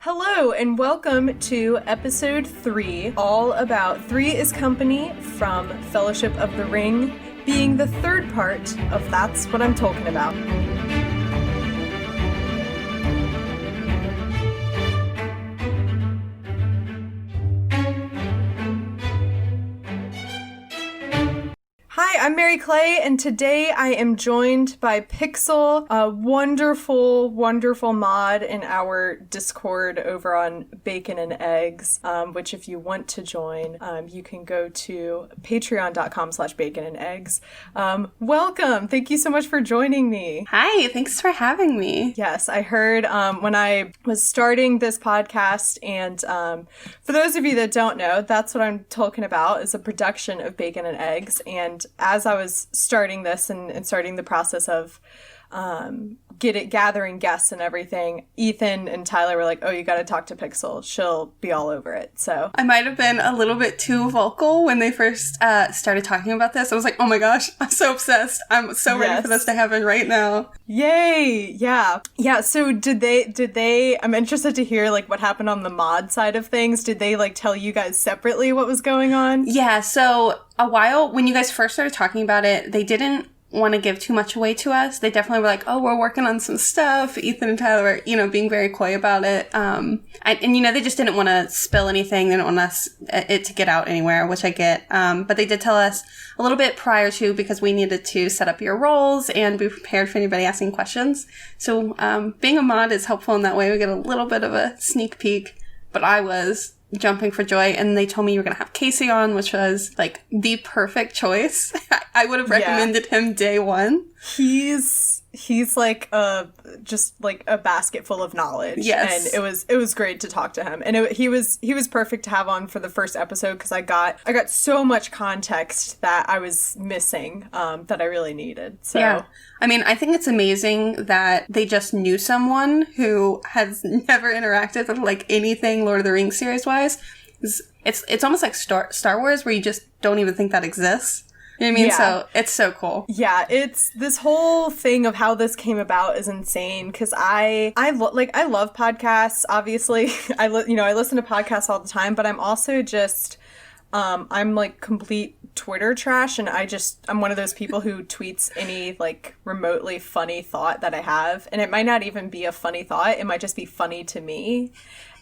Hello and welcome to episode 3, all about 3 is Company from Fellowship of the Ring, being the third part of That's What I'm Talking About. Hi, I'm Mary Clay, and today I am joined by Pixel, a wonderful, wonderful mod in our Discord over on Bacon and Eggs, which if you want to join, you can go to patreon.com/bacon and eggs. Welcome! Thank you so much for joining me. Hi, thanks for having me. Yes, I heard when I was starting this podcast, and for those of you that don't know, That's What I'm Talking About is a production of Bacon and Eggs, and as I was starting this and starting the process of gathering guests and everything, Ethan and Tyler were like, oh, you got to talk to Pixel. She'll be all over it. So I might have been a little bit too vocal when they first started talking about this. I was like, oh my gosh, I'm so obsessed. I'm so ready for this to happen right now. Yay. Yeah. Yeah. So did they, I'm interested to hear like what happened on the mod side of things. Did they like tell you guys separately what was going on? Yeah. So a while, when you guys first started talking about it, they didn't want to give too much away to us. They definitely were like, oh, we're working on some stuff. Ethan and Tyler were, being very coy about it. And they just didn't want to spill anything. They didn't want it to get out anywhere, which I get. But they did tell us a little bit prior to, because we needed to set up your roles and be prepared for anybody asking questions. So, being a mod is helpful in that way. We get a little bit of a sneak peek, but I was jumping for joy, and they told me you were going to have Casey on, which was like the perfect choice. I would have recommended him day one. He's like just like a basket full of knowledge. Yes. And it was great to talk to him. And he was perfect to have on for the first episode because I got so much context that I was missing that I really needed. So yeah. I mean, I think it's amazing that they just knew someone who has never interacted with like anything Lord of the Rings series wise. It's almost like Star Wars where you just don't even think that exists. You know what I mean? Yeah. So it's so cool. Yeah, it's this whole thing of how this came about is insane because I love podcasts. Obviously, I listen to podcasts all the time, but I'm also just I'm like complete Twitter trash, and I'm one of those people who tweets any like remotely funny thought that I have, and it might not even be a funny thought. It might just be funny to me.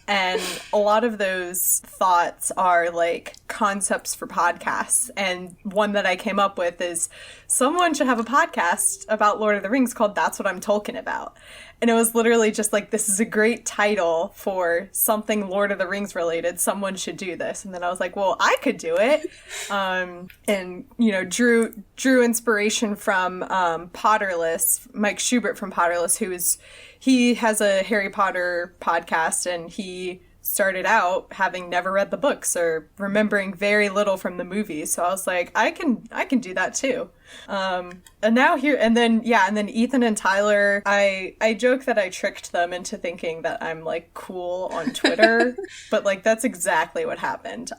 And a lot of those thoughts are like concepts for podcasts. And one that I came up with is someone should have a podcast about Lord of the Rings called That's What I'm Talking About. And it was literally just like, this is a great title for something Lord of the Rings related. Someone should do this. And then I was like, well, I could do it. And drew inspiration from Potterless, Mike Schubert from Potterless, he has a Harry Potter podcast, and he started out having never read the books or remembering very little from the movies. So I was like, I can do that too. And then Ethan and Tyler, I joke that I tricked them into thinking that I'm like cool on Twitter, but like that's exactly what happened.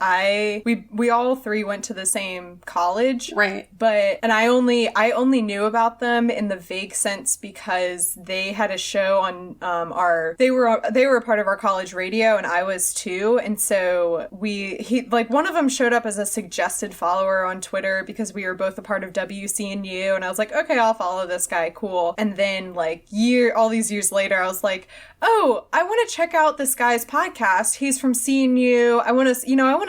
We all 3 went to the same college, right? And I only knew about them in the vague sense because they had a show on they were a part of our college radio, and I was too, and so one of them showed up as a suggested follower on Twitter because we were both a part of WCNU, and I was like, okay, I'll follow this guy, cool. And then like all these years later, I was like, oh, I want to check out this guy's podcast. He's from CNU. I want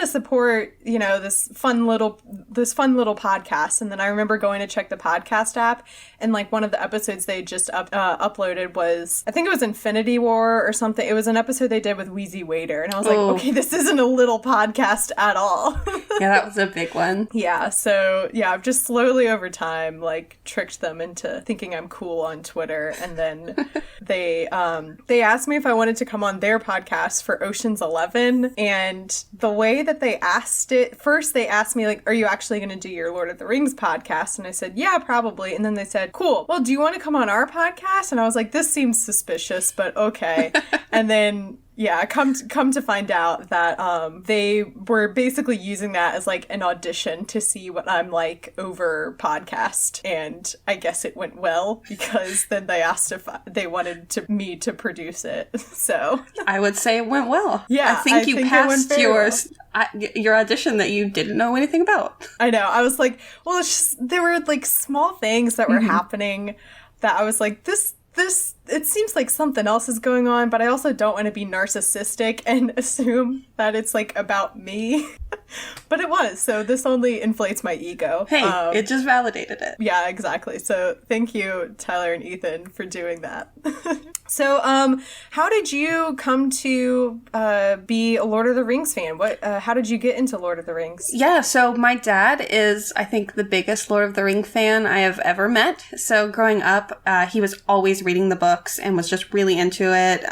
to support, this fun little podcast. And then I remember going to check the podcast app, and like one of the episodes they just uploaded was, I think it was Infinity War or something. It was an episode they did with Wheezy Waiter, and I was like, okay, this isn't a little podcast at all. Yeah, that was a big one. Yeah, so yeah, I've just slowly over time like tricked them into thinking I'm cool on Twitter, and then they asked me if I wanted to come on their podcast for Ocean's 11, and the way that they asked it, first they asked me like, are you actually going to do your Lord of the Rings podcast? And I said, yeah, probably. And then they said, cool, well, do you want to come on our podcast? And I was like, this seems suspicious, but okay. And then Yeah, come to find out that they were basically using that as like an audition to see what I'm like over podcast, and I guess it went well because then they asked if they wanted me to produce it. So I would say it went well. Yeah, I think you passed your audition that you didn't know anything about. I know. I was like, well, it's just, there were like small things that were happening that I was like, this, it seems like something else is going on, but I also don't want to be narcissistic and assume that it's like about me. But it was, so this only inflates my ego. Hey, it just validated it. Yeah, exactly. So thank you, Tyler and Ethan, for doing that. So, how did you come to be a Lord of the Rings fan? How did you get into Lord of the Rings? Yeah, so my dad is, I think, the biggest Lord of the Rings fan I have ever met. So growing up, he was always reading the books and was just really into it.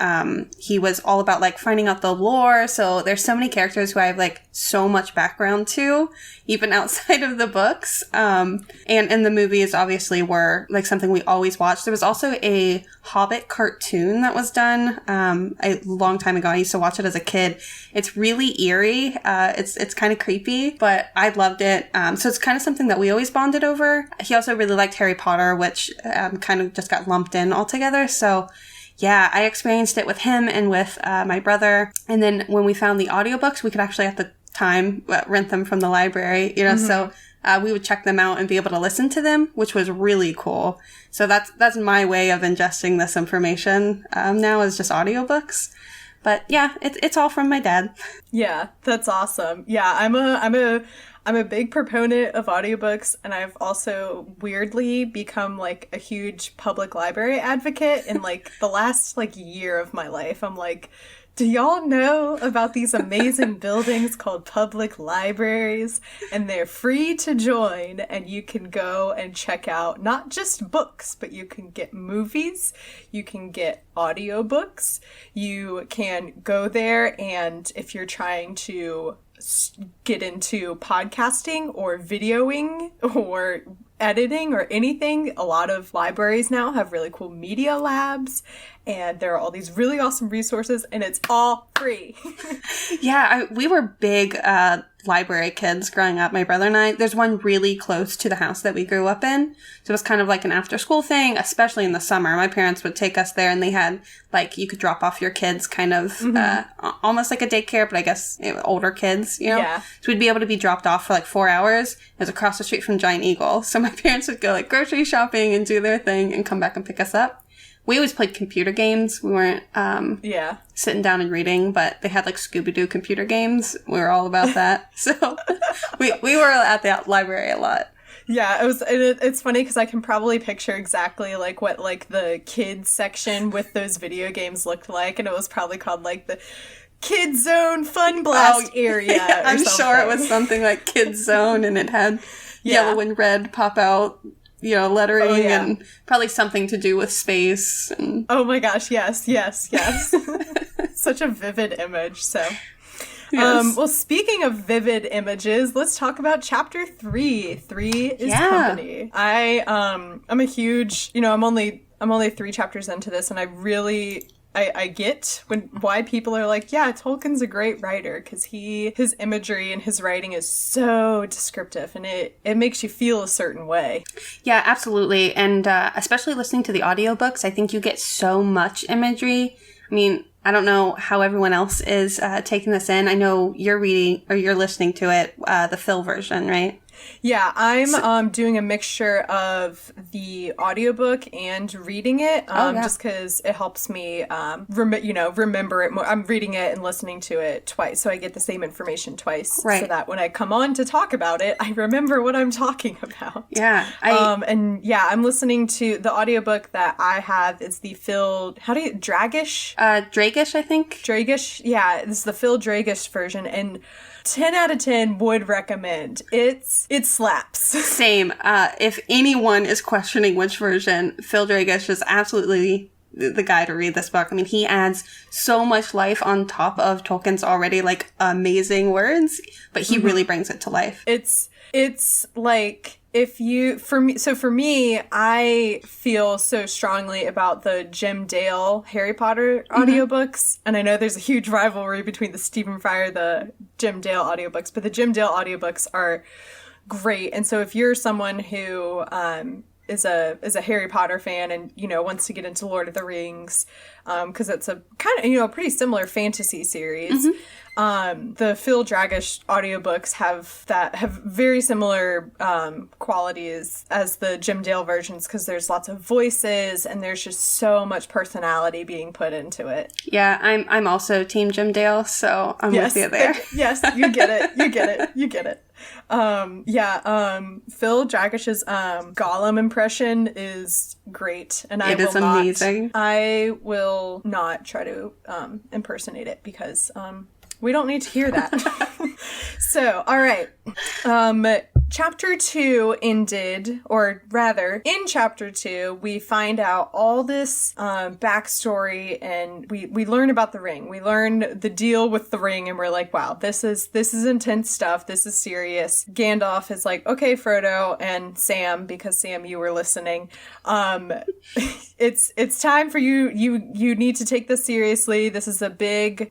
He was all about like finding out the lore. So there's so many characters who I have like so much background to, even outside of the books. And the movies obviously were like something we always watched. There was also a Hobbit cartoon that was done a long time ago. I used to watch it as a kid. It's really eerie. It's kind of creepy, but I loved it. So it's kind of something that we always bonded over. He also really liked Harry Potter, which kind of just got lumped in all together. So yeah, I experienced it with him and with my brother. And then when we found the audiobooks, we could actually at the time rent them from the library, so we would check them out and be able to listen to them, which was really cool. So that's my way of ingesting this information now, is just audiobooks. But yeah, it's all from my dad. Yeah, that's awesome. Yeah, I'm a big proponent of audiobooks, and I've also weirdly become like a huge public library advocate in like the last like year of my life. I'm like, do y'all know about these amazing buildings called public libraries? And they're free to join, and you can go and check out not just books, but you can get movies, you can get audiobooks, you can go there, and if you're trying to get into podcasting or videoing or editing or anything, a lot of libraries now have really cool media labs, and there are all these really awesome resources, and it's all free. Yeah, we were big library kids growing up, my brother and I. There's one really close to the house that we grew up in. So it was kind of like an after school thing, especially in the summer. My parents would take us there, and they had like, you could drop off your kids kind of almost like a daycare, but I guess older kids, Yeah. So we'd be able to be dropped off for like 4 hours. It was across the street from Giant Eagle. So my parents would go like grocery shopping and do their thing and come back and pick us up. We always played computer games. We weren't sitting down and reading, but they had like Scooby-Doo computer games. We were all about that. So we were at the library a lot. Yeah, it's funny because I can probably picture exactly like what like the kids section with those video games looked like, and it was probably called like the Kids Zone Fun Blast area. Yeah, I'm sure it was something like Kids Zone, and it had yellow and red pop out, lettering, and probably something to do with space. And... Oh my gosh, yes. Such a vivid image, so... Yes. Well, speaking of vivid images, let's talk about chapter 3. 3 is company. I'm a huge, I'm only 3 chapters into this, and I really... I get why people are like, yeah, Tolkien's a great writer, because his imagery and his writing is so descriptive, and it makes you feel a certain way. Yeah, absolutely. And especially listening to the audiobooks, I think you get so much imagery. I mean, I don't know how everyone else is taking this in. I know you're reading, or you're listening to it, the Phil version, right? Yeah, I'm doing a mixture of the audiobook and reading it, just because it helps me, remember it more. I'm reading it and listening to it twice, so I get the same information twice, right, so that when I come on to talk about it, I remember what I'm talking about. Yeah. I'm listening to the audiobook that I have. It's the Phil, Dragish? Dragish, I think. Dragish, yeah, it's the Phil Dragish version, and 10 out of 10 would recommend. It slaps. Same. If anyone is questioning which version, Phil Dragish is absolutely the guy to read this book. I mean, he adds so much life on top of Tolkien's already like amazing words, but he really brings it to life. It's like For me, I feel so strongly about the Jim Dale Harry Potter audiobooks. And I know there's a huge rivalry between the Stephen Fry, the Jim Dale audiobooks, but the Jim Dale audiobooks are great. And so if you're someone who is a Harry Potter fan and, wants to get into Lord of the Rings, because it's a kind of, pretty similar fantasy series. The Phil Dragish audiobooks have very similar qualities as the Jim Dale versions, because there's lots of voices and there's just so much personality being put into it. Yeah, I'm also Team Jim Dale, so I'm with you there. Yes, you get it. You get it. Phil Dragish's Gollum impression is great, and amazing. I will not try to impersonate it, because we don't need to hear that. So, all right. Chapter 2 ended, or rather, in Chapter 2, we find out all this backstory, and we learn about the ring. We learn the deal with the ring, and we're like, wow, this is intense stuff. This is serious. Gandalf is like, okay, Frodo and Sam, because Sam, you were listening. It's time for you. You need to take this seriously. This is a big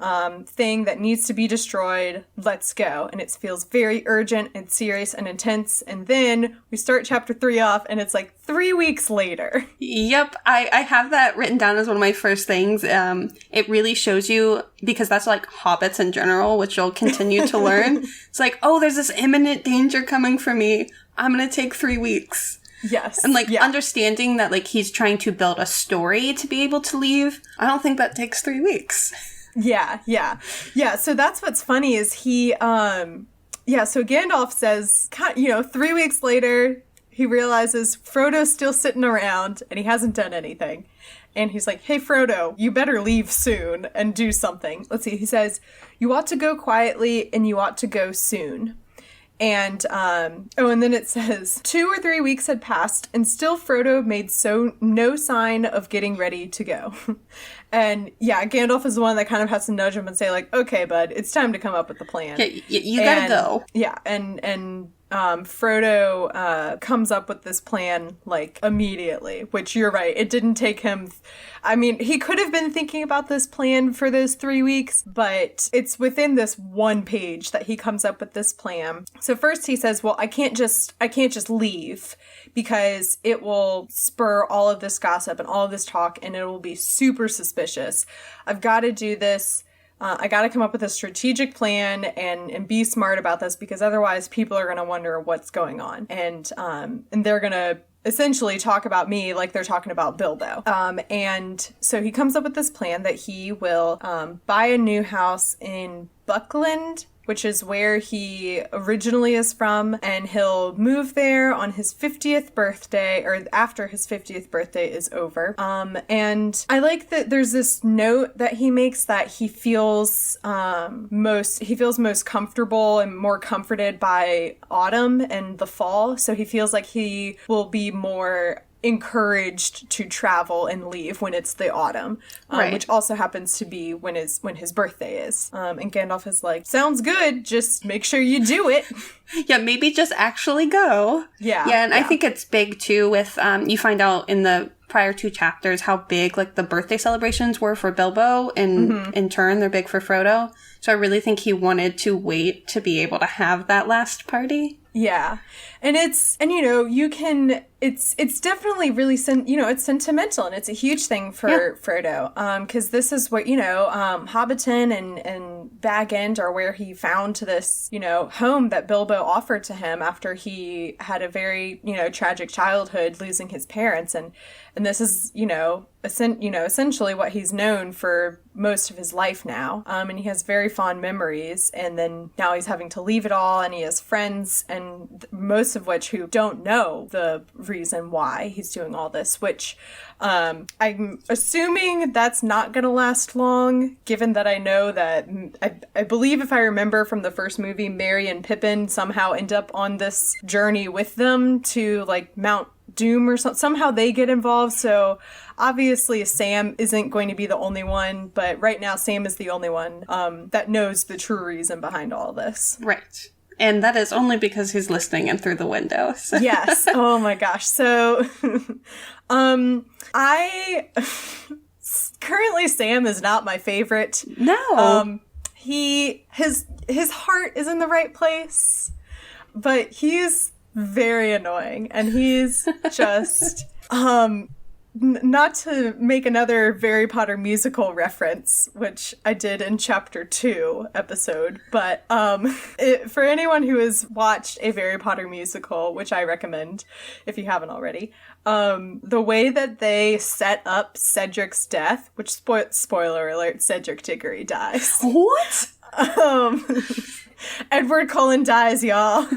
thing that needs to be destroyed. Let's go. And it feels very urgent and serious and intense. And then we start Chapter 3 off, and it's like 3 weeks later. Yep, I have that written down as one of my first things. It really shows you, because that's like hobbits in general, which you'll continue to learn. It's like, oh, there's this imminent danger coming for me. I'm gonna take 3 weeks. Yes. And understanding that he's trying to build a story to be able to leave. I don't think that takes 3 weeks. Yeah. So that's what's funny is so Gandalf says, 3 weeks later, he realizes Frodo's still sitting around and he hasn't done anything. And he's like, hey, Frodo, you better leave soon and do something. Let's see. He says, you ought to go quietly and you ought to go soon. And, and then it says, 2 or 3 weeks had passed and still Frodo made no sign of getting ready to go. And yeah, Gandalf is the one that kind of has to nudge him and say like, okay, bud, it's time to come up with the plan. Yeah, you gotta go. Yeah. And Frodo comes up with this plan like immediately, which you're right. It didn't take him. I mean, he could have been thinking about this plan for those 3 weeks, but it's within this one page that he comes up with this plan. So first he says, well, I can't just leave, because it will spur all of this gossip and all of this talk, and it will be super suspicious. I've got to do this. I got to come up with a strategic plan and be smart about this, because otherwise people are going to wonder what's going on. And they're going to essentially talk about me like they're talking about Bilbo. And so he comes up with this plan that he will buy a new house in Buckland, which is where he originally is from, and he'll move there on his 50th birthday, or after his 50th birthday is over. And I like that there's this note that he makes that he feels most comfortable and more comforted by autumn and the fall. So he feels like he will be more encouraged to travel and leave when it's the autumn, right. Which also happens to be when his birthday is. And Gandalf is like, sounds good, just make sure you do it. Yeah, maybe just actually go. Yeah. Yeah, and I think it's big too with, you find out in the prior 2 chapters how big the birthday celebrations were for Bilbo, and in turn they're big for Frodo. So I really think he wanted to wait to be able to have that last party. Yeah. And it's definitely really, it's sentimental, and it's a huge thing for Frodo. Because this is what, Hobbiton and Bag End are where he found this, home that Bilbo offered to him after he had a very, tragic childhood, losing his parents. And this is, essentially what he's known for most of his life now. And he has very fond memories. And then now he's having to leave it all, and he has friends, and most of which who don't know the reason why he's doing all this, which I'm assuming that's not going to last long, given that I know that I believe, if I remember from the first movie, Merry and Pippin somehow end up on this journey with them to Mount Doom or something. Somehow they get involved. So obviously Sam isn't going to be the only one, but right now Sam is the only one that knows the true reason behind all this. Right. And that is only because he's listening in through the window. So. Yes. Oh my gosh. So, I currently Sam is not my favorite. No. His heart is in the right place, but he's very annoying, and he's just not to make another Harry Potter musical reference, which I did in chapter 2 episode, but for anyone who has watched a Harry Potter musical, which I recommend if you haven't already, the way that they set up Cedric's death, which spoiler alert, Cedric Diggory dies. What? Edward Cullen dies, y'all.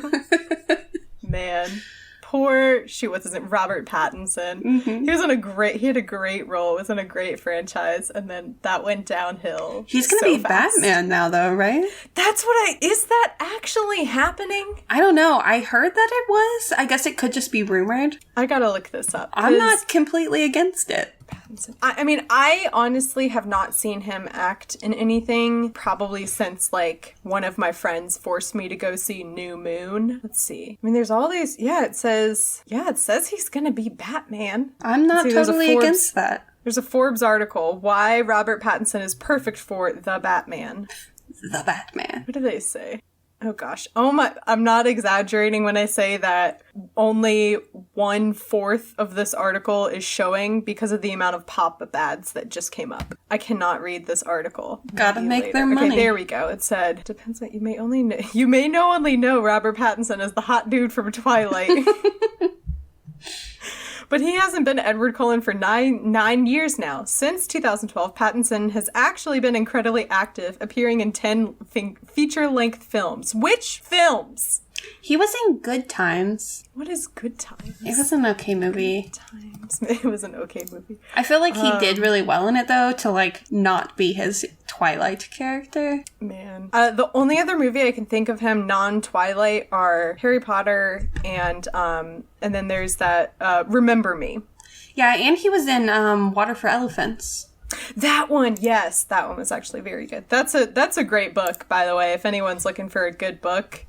Man. Poor, what's his name? Robert Pattinson. Mm-hmm. He had a great role, was in a great franchise, and then that went downhill. He's gonna be fast. Batman now, though, right? Is that actually happening? I don't know. I heard that it was. I guess it could just be rumored. I gotta look this up. I'm not completely against it. I mean, I honestly have not seen him act in anything probably since, like, one of my friends forced me to go see New Moon. Let's see. I mean, there's all these... it says he's gonna be Batman. I'm not totally against that. There's a Forbes article, Why Robert Pattinson is Perfect for the Batman. The Batman. What do they say? Oh gosh. Oh my, I'm not exaggerating when I say that only 1/4 of this article is showing because of the amount of pop-up ads that just came up. I cannot read this article. Gotta make their money. Okay, there we go. It said, depends on, you may only know Robert Pattinson as the hot dude from Twilight. But he hasn't been Edward Cullen for nine years now. Since 2012, Pattinson has actually been incredibly active, appearing in 10 feature-length films. Which films? He was in Good Times. What is Good Times? It was an okay movie. Good Times. It was an okay movie. I feel like he did really well in it, though, to, like, not be his Twilight character. Man. The only other movie I can think of him non-Twilight are Harry Potter and then there's that Remember Me. Yeah, and he was in Water for Elephants. That one, yes. That one was actually very good. That's a great book, by the way, if anyone's looking for a good book.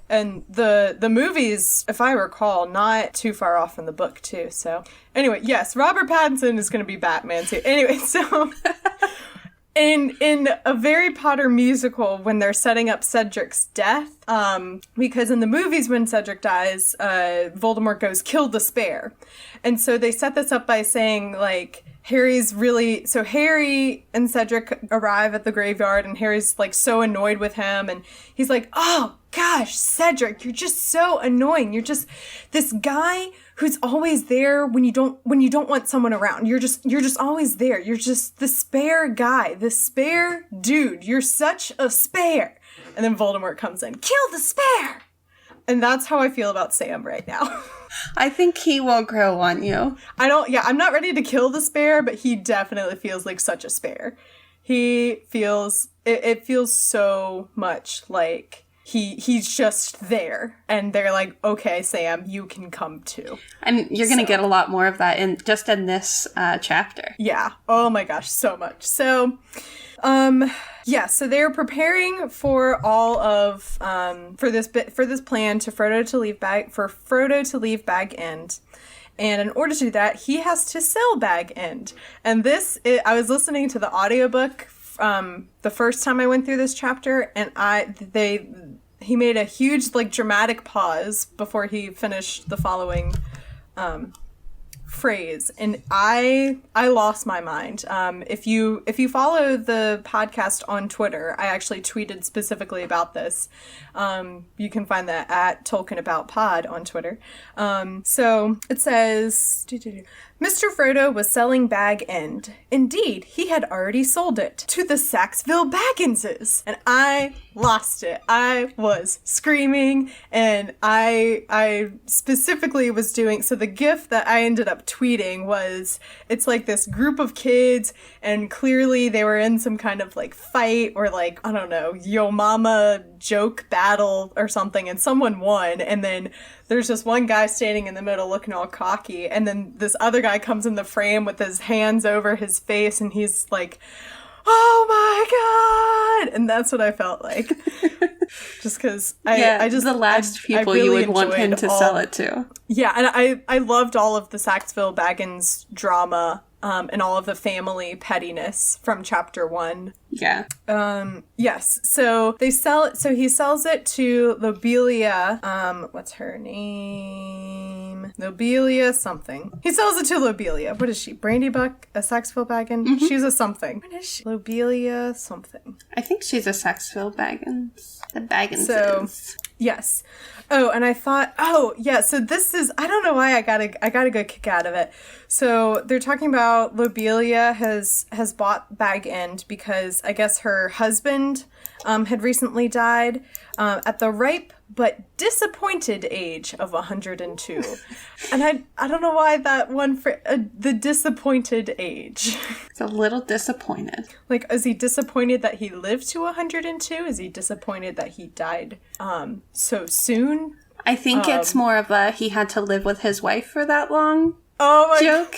And the movies, if I recall, not too far off from the book, too. So, anyway, yes, Robert Pattinson is going to be Batman, too. Anyway, so... In a Harry Potter musical, when they're setting up Cedric's death, because in the movies when Cedric dies, Voldemort goes, kill the spare. And so they set this up by saying, like, Harry and Cedric arrive at the graveyard, and Harry's, like, so annoyed with him, and he's like, oh, gosh, Cedric, you're just so annoying. You're just this guy who's always there when you don't want someone around. You're just always there. You're just the spare guy, the spare dude. You're such a spare. And then Voldemort comes in, kill the spare. And that's how I feel about Sam right now. I think he will grow on you. I'm not ready to kill the spare, but he definitely feels like such a spare. It feels so much like he's just there, and they're like, okay, Sam, you can come too. And you're going to get a lot more of that in this chapter. Yeah. Oh my gosh, so much. So, so they're preparing for all of, for this plan for Frodo to leave Bag End. And in order to do that, he has to sell Bag End. And I was listening to the audiobook the first time I went through this chapter, and he made a huge, like, dramatic pause before he finished the following phrase, and I lost my mind. If you follow the podcast on Twitter, I actually tweeted specifically about this. You can find that at Tolkien About Pod on Twitter. So it says, Mr. Frodo was selling Bag End. Indeed, he had already sold it to the Saxville Bagginses, and I lost it. I was screaming, and I specifically was doing, so the GIF that I ended up tweeting was, it's like this group of kids, and clearly they were in some kind of, like, fight, or, like, I don't know, yo mama joke battle or something, and someone won, and then there's just one guy standing in the middle looking all cocky, and then this other guy comes in the frame with his hands over his face, and he's like, oh my god! And that's what I felt like. just because I just the last people really you would want him to sell it to. Yeah, and I loved all of the Saxville Baggins drama. And all of the family pettiness from chapter 1. Yeah. Yes. So they sell it. So he sells it to Lobelia. What's her name? Lobelia something. He sells it to Lobelia. What is she? Brandy Buck? A Saxville Baggin? Mm-hmm. She's a something. What is she? Lobelia something. I think she's a Saxville Baggins. The Bagginses. So, yes. Oh, and I thought, so this is, I don't know why I got a good kick out of it. So they're talking about Lobelia has bought Bag End because I guess her husband had recently died at the ripe but disappointed age of 102. And I don't know why that one for the disappointed age. It's a little disappointed. Like, is he disappointed that he lived to 102? Is he disappointed that he died so soon? I think it's more of a he had to live with his wife for that long joke.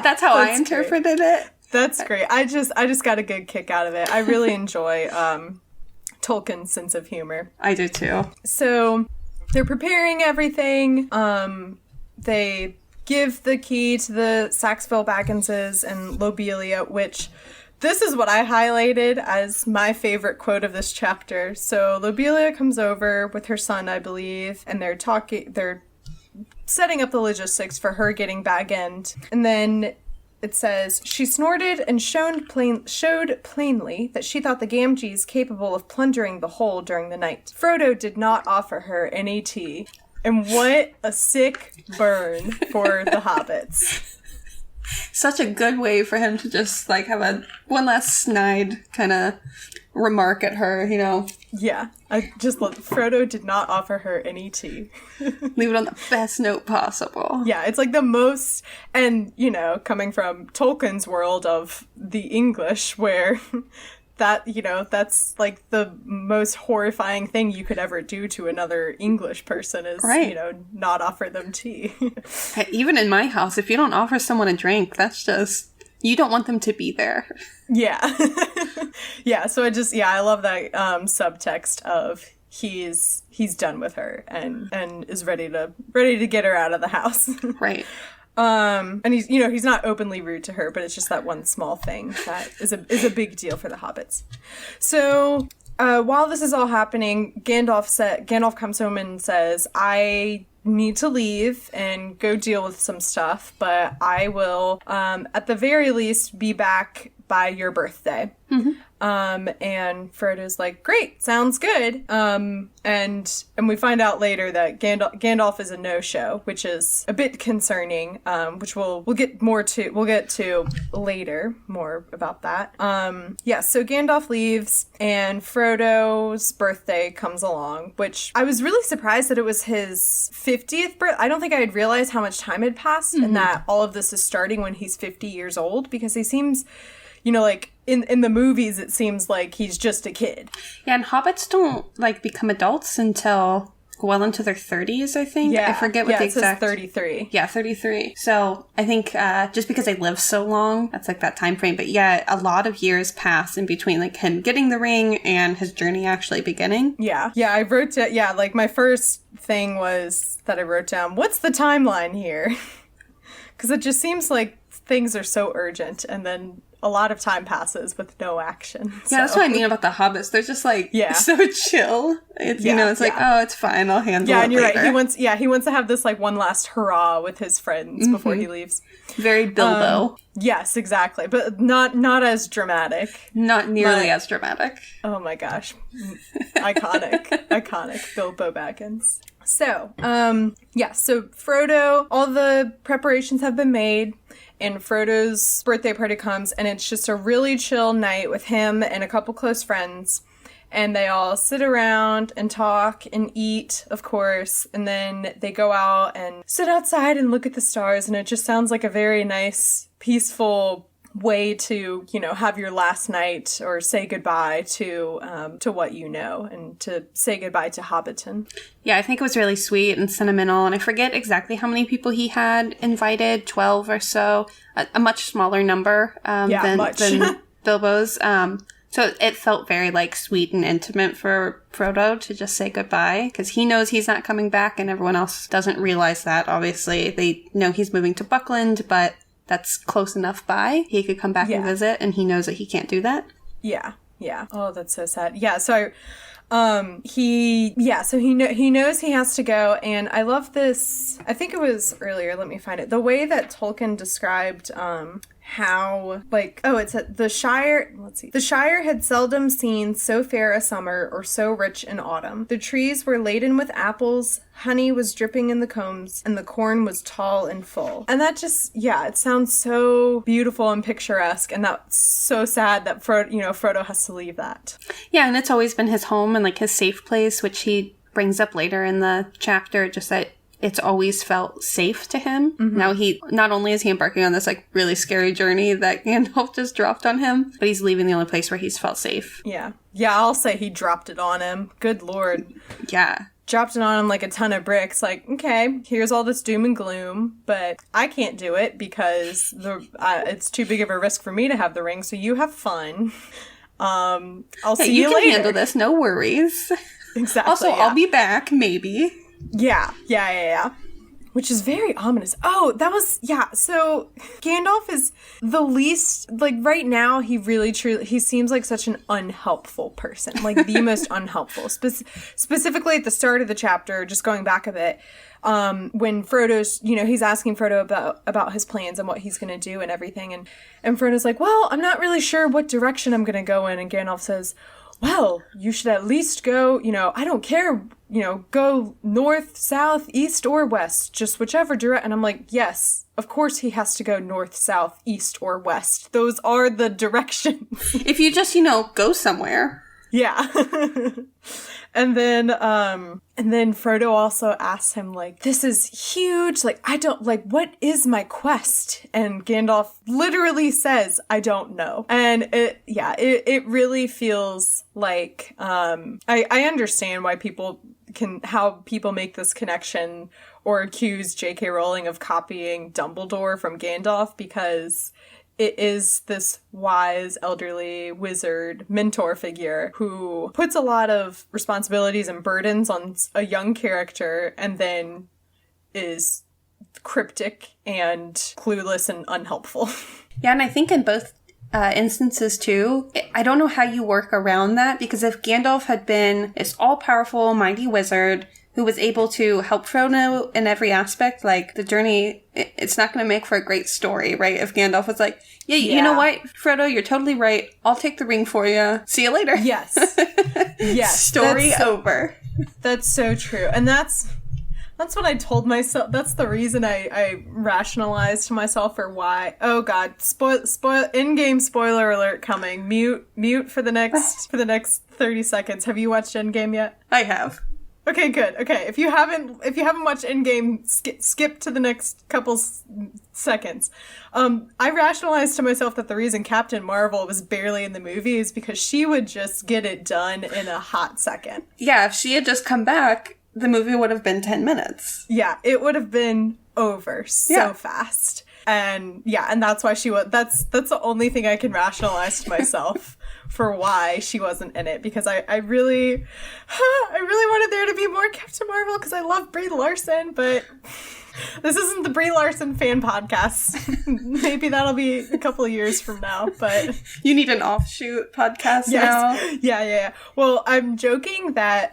That's how I interpreted it. That's great. I just got a good kick out of it. I really enjoy Tolkien's sense of humor. I do too. So they're preparing everything. They give the key to the Saxville Bagginses and Lobelia, which this is what I highlighted as my favorite quote of this chapter. So Lobelia comes over with her son, I believe, and they're setting up the logistics for her getting Bag End. And then it says, she snorted and showed plainly that she thought the Gamgees capable of plundering the whole during the night. Frodo did not offer her any tea. And what a sick burn for the hobbits. Such a good way for him to just, like, have one last snide kind of remark at her, you know? Yeah. I just love Frodo did not offer her any tea. Leave it on the best note possible. Yeah, it's like the most, and, you know, coming from Tolkien's world of the English, where that, you know, that's like the most horrifying thing you could ever do to another English person is, you know, not offer them tea. Even in my house, if you don't offer someone a drink, that's just, you don't want them to be there. Yeah. Yeah, so I love that subtext of he's done with her and is ready to get her out of the house. Right. And he's not openly rude to her, but it's just that one small thing that is a big deal for the hobbits. So while this is all happening, Gandalf comes home and says, I need to leave and go deal with some stuff, but I will at the very least be back by your birthday. Mm-hmm. And Frodo's like, great, sounds good. And we find out later that Gandalf is a no-show, which is a bit concerning, which we'll get to later, more about that. So Gandalf leaves and Frodo's birthday comes along, which I was really surprised that it was his 50th birthday. I don't think I had realized how much time had passed and that all of this is starting when he's 50 years old, because he seems, you know, like, in the movies, it seems like he's just a kid. Yeah, and hobbits don't, like, become adults until well into their 30s, I think. Yeah. I forget what the exact... it says 33. Yeah, 33. So, I think just because they live so long, that's, like, that time frame. But, yeah, a lot of years pass in between, like, him getting the ring and his journey actually beginning. Yeah. Yeah, I wrote it. Yeah, like, my first thing was that I wrote down, what's the timeline here? Because it just seems like things are so urgent, and then a lot of time passes with no action. Yeah, that's what I mean about the hobbits. They're just like so chill. It's it's like, oh, it's fine, I'll handle it. Yeah, and you're later. Right. He wants to have this like one last hurrah with his friends before he leaves. Very Bilbo. Yes, exactly. But not as dramatic. Not nearly as dramatic. Oh my gosh. Iconic Bilbo Baggins. So, so Frodo, all the preparations have been made, and Frodo's birthday party comes, and it's just a really chill night with him and a couple close friends, and they all sit around and talk and eat, of course, and then they go out and sit outside and look at the stars, and it just sounds like a very nice, peaceful way to, you know, have your last night or say goodbye to what you know, and to say goodbye to Hobbiton. Yeah, I think it was really sweet and sentimental, and I forget exactly how many people he had invited, 12 or so, a much smaller number than Bilbo's. So it felt very, like, sweet and intimate for Frodo to just say goodbye, because he knows he's not coming back, and everyone else doesn't realize that, obviously. They know he's moving to Buckland, but that's close enough by. He could come back and visit, and he knows that he can't do that. Yeah, yeah. Oh, that's so sad. Yeah, so he knows he has to go, and I love this. I think it was earlier, let me find it. The way that Tolkien described how, like, it's the Shire, let's see. The Shire had seldom seen so fair a summer or so rich an autumn. The trees were laden with apples, honey was dripping in the combs, and the corn was tall and full. And that just, it sounds so beautiful and picturesque, and that's so sad that Frodo has to leave that. Yeah, and it's always been his home and, like, his safe place, which he brings up later in the chapter, just that it's always felt safe to him. Mm-hmm. Now not only is he embarking on this, like, really scary journey that Gandalf just dropped on him, but he's leaving the only place where he's felt safe. Yeah. Yeah, I'll say he dropped it on him. Good Lord. Yeah. Dropped it on him like a ton of bricks. Like, okay, here's all this doom and gloom, but I can't do it because it's too big of a risk for me to have the ring, so you have fun. I'll see you later. You can handle this, no worries. Exactly. Also, I'll be back, maybe. Yeah. Which is very ominous. Oh, that was, so Gandalf is the least, like, right now, he really, truly, he seems like such an unhelpful person. Like, the most unhelpful. Specifically at the start of the chapter, just going back a bit, when Frodo's, he's asking Frodo about his plans and what he's going to do and everything. And Frodo's like, well, I'm not really sure what direction I'm going to go in. And Gandalf says, well, you should at least go, I don't care, go north, south, east, or west, just whichever direction. And I'm like, yes, of course he has to go north, south, east, or west. Those are the directions. If you just, go somewhere. Yeah. And then Frodo also asks him, like, this is huge. Like, what is my quest? And Gandalf literally says, I don't know. And it really feels like, I understand why how people make this connection or accuse J.K. Rowling of copying Dumbledore from Gandalf, because it is this wise, elderly wizard mentor figure who puts a lot of responsibilities and burdens on a young character and then is cryptic and clueless and unhelpful. Yeah, and I think in both instances too, I don't know how you work around that, because if Gandalf had been this all-powerful, mighty wizard who was able to help Frodo in every aspect, like, the journey, it's not going to make for a great story, right? If Gandalf was like, you know what, Frodo, you're totally right. I'll take the ring for you. See you later. Yes. Yes. Story over. That's so true. And that's what I told myself. That's the reason I rationalized to myself for why. Oh God, spoil in-game spoiler alert coming. Mute for the next 30 seconds. Have you watched Endgame yet? I have. Okay, good. Okay, if you haven't watched Endgame, skip to the next couple seconds. I rationalized to myself that the reason Captain Marvel was barely in the movie is because she would just get it done in a hot second. Yeah, if she had just come back, the movie would have been 10 minutes. Yeah, it would have been over so fast. And that's why that's the only thing I can rationalize to myself for why she wasn't in it, because I really wanted there to be more Captain Marvel because I love Brie Larson, but this isn't the Brie Larson fan podcast. Maybe that'll be a couple of years from now, but you need an offshoot podcast now. Yeah. Well, I'm joking that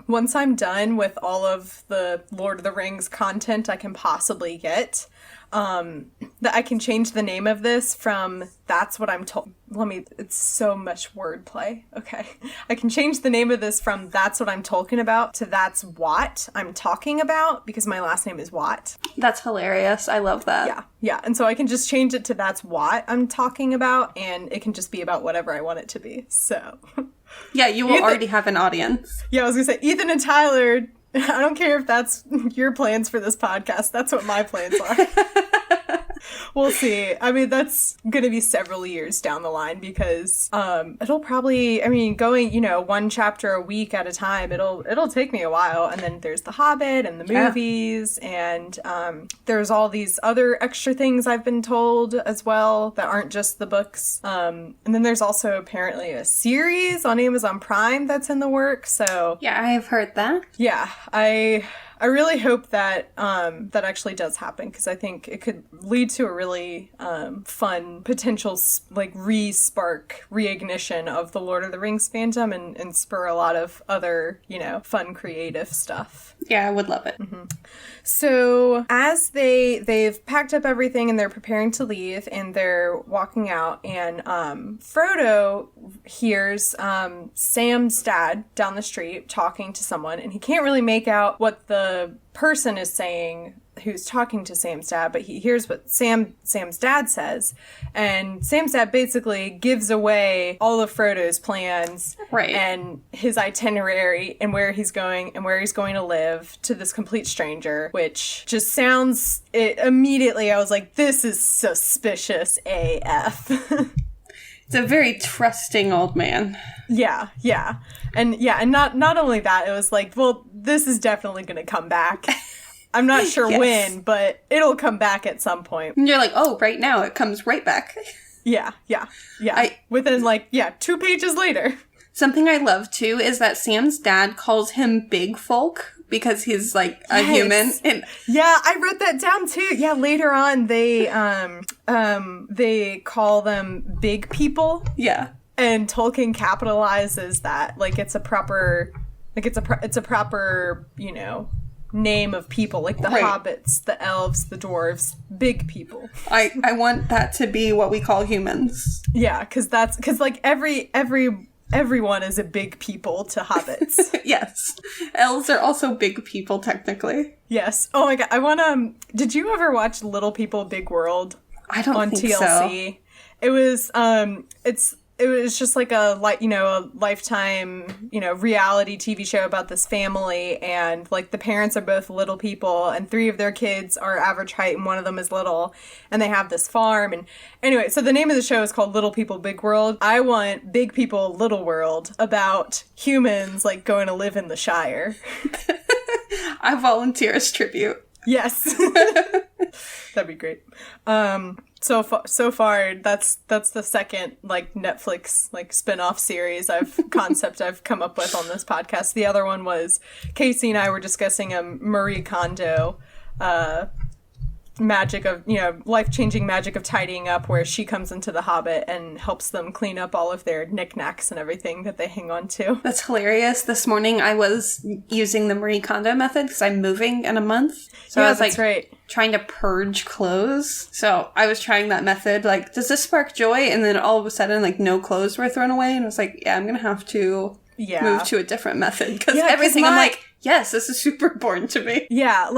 once I'm done with all of the Lord of the Rings content I can possibly get, that I can change the name of this from That's What I'm Told. It's so much wordplay. Okay. I can change the name of this from That's What I'm Talking About to That's What I'm Talking About, because my last name is Watt. That's hilarious. I love that. Yeah. And so I can just change it to That's What I'm Talking About, and it can just be about whatever I want it to be. So. Yeah, you will already have an audience. Yeah, I was going to say, Ethan and Tyler, I don't care if that's your plans for this podcast. That's what my plans are. We'll see. I mean, that's going to be several years down the line because it'll probably, I mean, going, one chapter a week at a time, it'll take me a while. And then there's The Hobbit and the movies, and there's all these other extra things I've been told as well that aren't just the books. And then there's also apparently a series on Amazon Prime that's in the works. So yeah, I have heard that. Yeah, I really hope that that actually does happen, because I think it could lead to a really fun potential reignition of the Lord of the Rings fandom and spur a lot of other, fun creative stuff. Yeah, I would love it. Mm-hmm. So as they've packed up everything and they're preparing to leave and they're walking out, and Frodo hears Sam's dad down the street talking to someone, and he can't really make out what the person is saying who's talking to Sam's dad, but he hears what Sam's dad says, and Sam's dad basically gives away all of Frodo's plans, right, and his itinerary and where he's going to live to this complete stranger, which just sounds, immediately I was like, this is suspicious AF. It's a very trusting old man. Yeah. And not only that, it was like, well, this is definitely going to come back. I'm not sure when, but it'll come back at some point. And you're like, oh, right now it comes right back. Yeah. Within 2 pages later. Something I love too is that Sam's dad calls him Big Folk because he's like a human. And yeah, I wrote that down too. Yeah, later on they call them big people. Yeah. And Tolkien capitalizes that it's a proper name of people, like the hobbits, the elves, the dwarves, big people. I want that to be what we call humans. Yeah, because everyone is a big people to hobbits. Yes. Elves are also big people, technically. Yes. Oh my god, I want did you ever watch Little People Big World? I don't think TLC? So. It was it was just like a Lifetime, reality TV show about this family, and the parents are both little people, and 3 of their kids are average height, and one of them is little, and they have this farm. And anyway, so the name of the show is called Little People Big World. I want Big People Little World about humans going to live in the Shire. I volunteer as tribute. Yes. That'd be great. So far, that's the second Netflix spin-off series I've come up with on this podcast. The other one was Casey and I were discussing Marie Kondo magic of, life-changing magic of tidying up, where she comes into the Hobbit and helps them clean up all of their knickknacks and everything that they hang on to. That's hilarious. This morning I was using the Marie Kondo method because I'm moving in a month. So yeah, I was that's right. Trying to purge clothes. So I was trying that method, does this spark joy? And then all of a sudden, no clothes were thrown away. And I was like, yeah, I'm going to have to move to a different method. Because everything, I'm like, yes, this is super important to me. Yeah,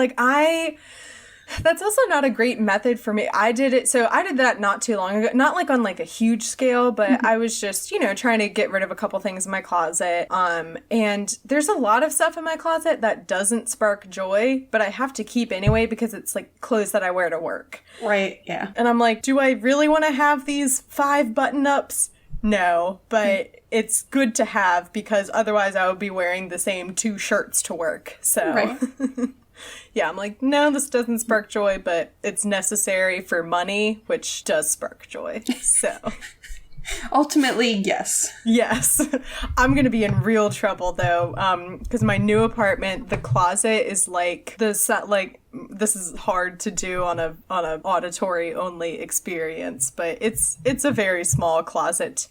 that's also not a great method for me. I did that not too long ago. Not on a huge scale, but I was just, trying to get rid of a couple things in my closet. And there's a lot of stuff in my closet that doesn't spark joy, but I have to keep anyway because it's clothes that I wear to work. Right, yeah. And I'm like, do I really want to have these 5 button-ups? No, but it's good to have because otherwise I would be wearing the same 2 shirts to work. So right. Yeah, I'm like, no, this doesn't spark joy, but it's necessary for money, which does spark joy. So ultimately, yes. Yes. I'm going to be in real trouble, though, because my new apartment, the closet is this is hard to do on a auditory only experience, but it's a very small closet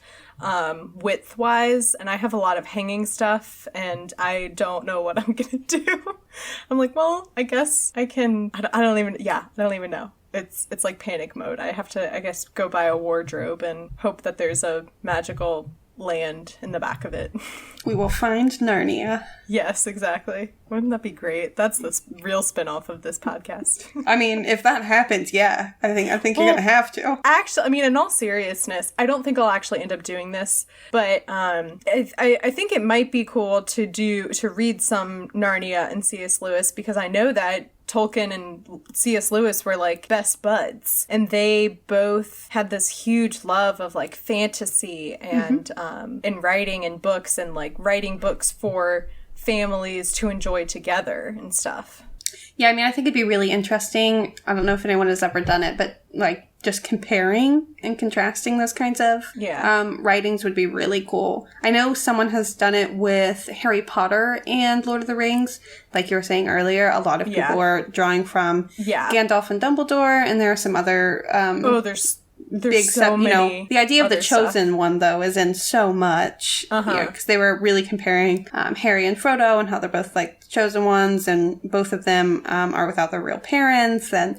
width wise, and I have a lot of hanging stuff, and I don't know what I'm gonna do. I'm like, well, I guess I can. I don't even know. It's like panic mode. I have to, I guess, go buy a wardrobe and hope that there's a magical land in the back of it. We will find Narnia. Yes, exactly. Wouldn't that be great? That's the real spin-off of this podcast. I mean, if that happens, yeah. I think you're gonna have to. Actually, I mean, in all seriousness, I don't think I'll actually end up doing this, but I think it might be cool to read some Narnia and C.S. Lewis, because I know that Tolkien and C.S. Lewis were like best buds, and they both had this huge love of like fantasy and writing and books, and like writing books for families to enjoy together and stuff. Yeah, I mean, I think it'd be really interesting. I don't know if anyone has ever done it, but like just comparing and contrasting those kinds of writings would be really cool. I know someone has done it with Harry Potter and Lord of the Rings. Like you were saying earlier, a lot of people are drawing from Gandalf and Dumbledore, and there are some other there's big so stuff. many. You know, the idea of the chosen stuff. one though is in so much here, because they were really comparing Harry and Frodo and how they're both like the chosen ones, and both of them are without their real parents, and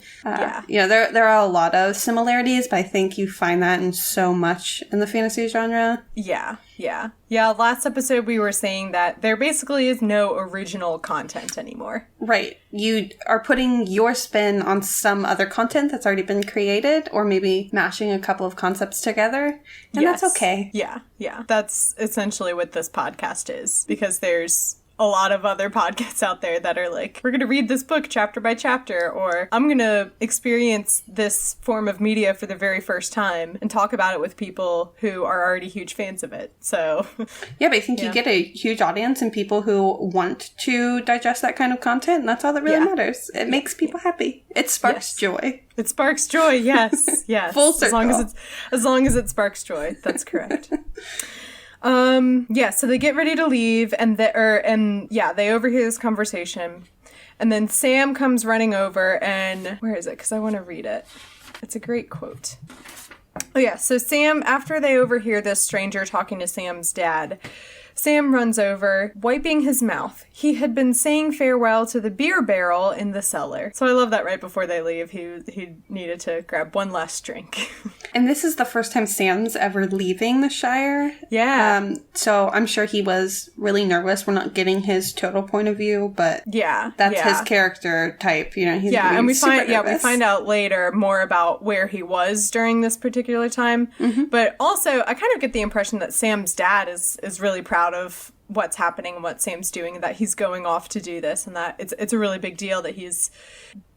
you know, there are a lot of similarities, but I think you find that in so much in the fantasy genre. Yeah, last episode we were saying that there basically is no original content anymore. Right. You are putting your spin on some other content that's already been created, or maybe mashing a couple of concepts together, and that's okay. Yeah. That's essentially what this podcast is, because there's a lot of other podcasts out there that are like, we're going to read this book chapter by chapter, or I'm going to experience this form of media for the very first time and talk about it with people who are already huge fans of it. So yeah, but I think you get a huge audience and people who want to digest that kind of content, and that's all that really matters. It makes people happy. It sparks joy. It sparks joy. Yes. Full circle. As long as it sparks joy. That's correct. So they get ready to leave, and they overhear this conversation, and then Sam comes running over, and where is it? Because I want to read it. It's a great quote. Oh yeah, so Sam, after they overhear this stranger talking to Sam's dad, Sam runs over, wiping his mouth. He had been saying farewell to the beer barrel in the cellar. So I love that right before they leave, he needed to grab one last drink. And this is the first time Sam's ever leaving the Shire. Yeah. So I'm sure he was really nervous. We're not getting his total point of view, but that's his character type. You know, he's and we nervous. find out later more about where he was during this particular time. But also, I kind of get the impression that Sam's dad is really proud of what's happening and what Sam's doing, that he's going off to do this, and that it's a really big deal that he's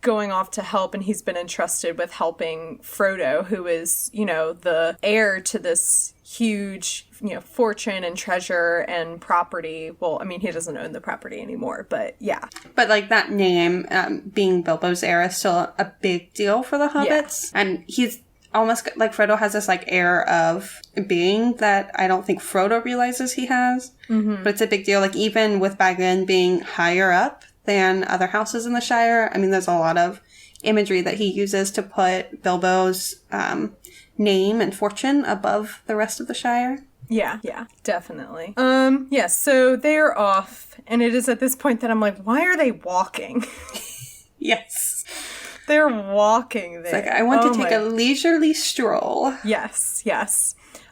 going off to help, and he's been entrusted with helping Frodo, who is, you know, the heir to this huge, you know, fortune and treasure and property. Well, I mean, he doesn't own the property anymore, but yeah. But like that name, being Bilbo's heir, is still a big deal for the hobbits, and he's almost like Frodo has this like air of being that I don't think Frodo realizes he has, but it's a big deal. Like even with Bagman being higher up than other houses in the Shire, I mean, there's a lot of imagery that he uses to put Bilbo's name and fortune above the rest of the Shire. Yeah, definitely. So they're off, and it is at this point that I'm like, why are they walking? Yes. They're walking there. It's like, I want to take a leisurely stroll. Yes.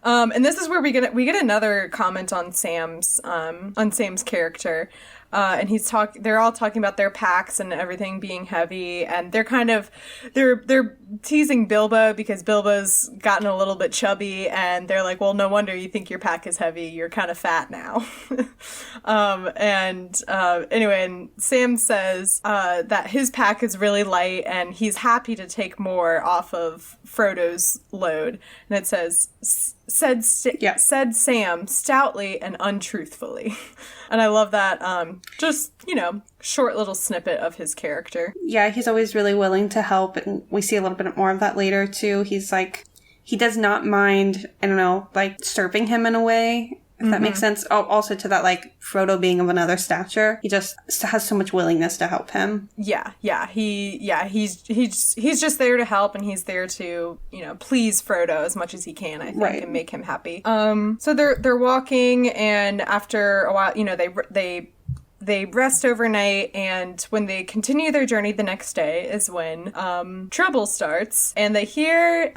And this is where we get another comment on Sam's character. And they're all talking about their packs and everything being heavy, and they're teasing Bilbo because Bilbo's gotten a little bit chubby, and they're like, well, no wonder you think your pack is heavy. You're kind of fat now. Anyway, and Sam says that his pack is really light, and he's happy to take more off of Frodo's load. And it says, said Sam stoutly and untruthfully. And I love that, just, you know, short little snippet of his character. Yeah, he's always really willing to help, and we see a little bit more of that later, too. He's like, he does not mind, I don't know, like, serving him in a way, if that makes sense. Also to that, like, Frodo being of another stature. He just has so much willingness to help him. He's just there to help, and he's there to, you know, please Frodo as much as he can, I think, and make him happy. So they're walking, and after a while, you know, they rest overnight, and when they continue their journey the next day is when trouble starts, and they hear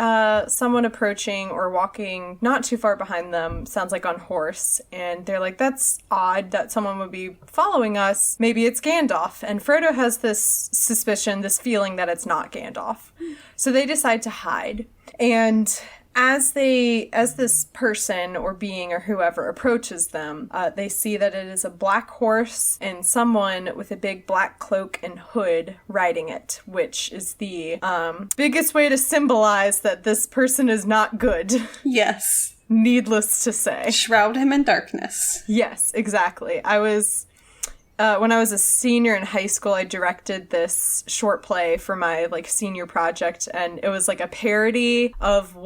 someone approaching or walking not too far behind them, sounds like on horse, and they're like, that's odd that someone would be following us. Maybe it's Gandalf. And Frodo has this suspicion, this feeling that it's not Gandalf. So they decide to hide. And as this person or being or whoever approaches them, they see that it is a black horse and someone with a big black cloak and hood riding it, which is the biggest way to symbolize that this person is not good. Yes. Needless to say. Shroud him in darkness. Yes, exactly. When I was a senior in high school, I directed this short play for my, like, senior project, and it was, like, a parody of